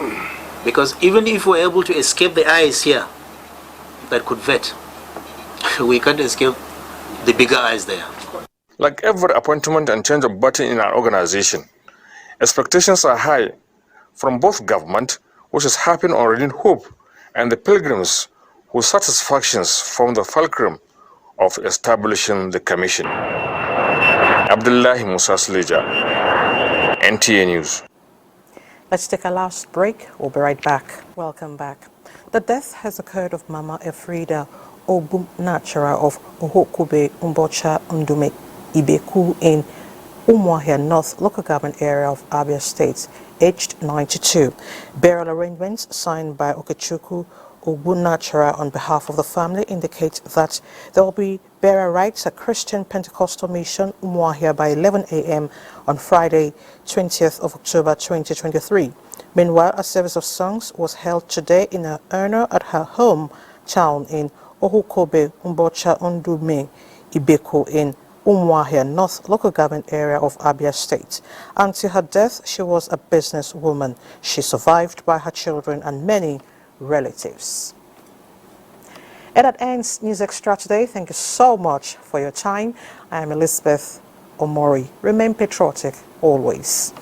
Because even if we're able to escape the eyes here that could vet, we can't escape the bigger eyes there. Like every appointment and change of button in our organization, expectations are high from both government, which is harping on renewed hope, and the pilgrims whose satisfactions form the fulcrum of establishing the commission. Abdullahi Musa Sleja, NTA News. Let's take a last break. We'll be right back. Welcome back. The death has occurred of Mama Efrida Ogbunachara of Ohokube Umbocha Ndume Ibeku in Umuahia North local government area of Abia State, aged 92. Burial arrangements signed by Okechukwu Ogbunachara on behalf of the family indicate that there will be burial rites at Christian Pentecostal Mission Umuahia by 11 a.m. on Friday, 20th of October 2023. Meanwhile, a service of songs was held today in her honor at her hometown in Ohukobe Umbocha Ndume Ibeko in Umuahia North local government area of Abia State. Until her death, she was a businesswoman. She survived by her children and many relatives. And that ends News Extra today. Thank you so much for your time. I am Elizabeth Omori. Remain patriotic always.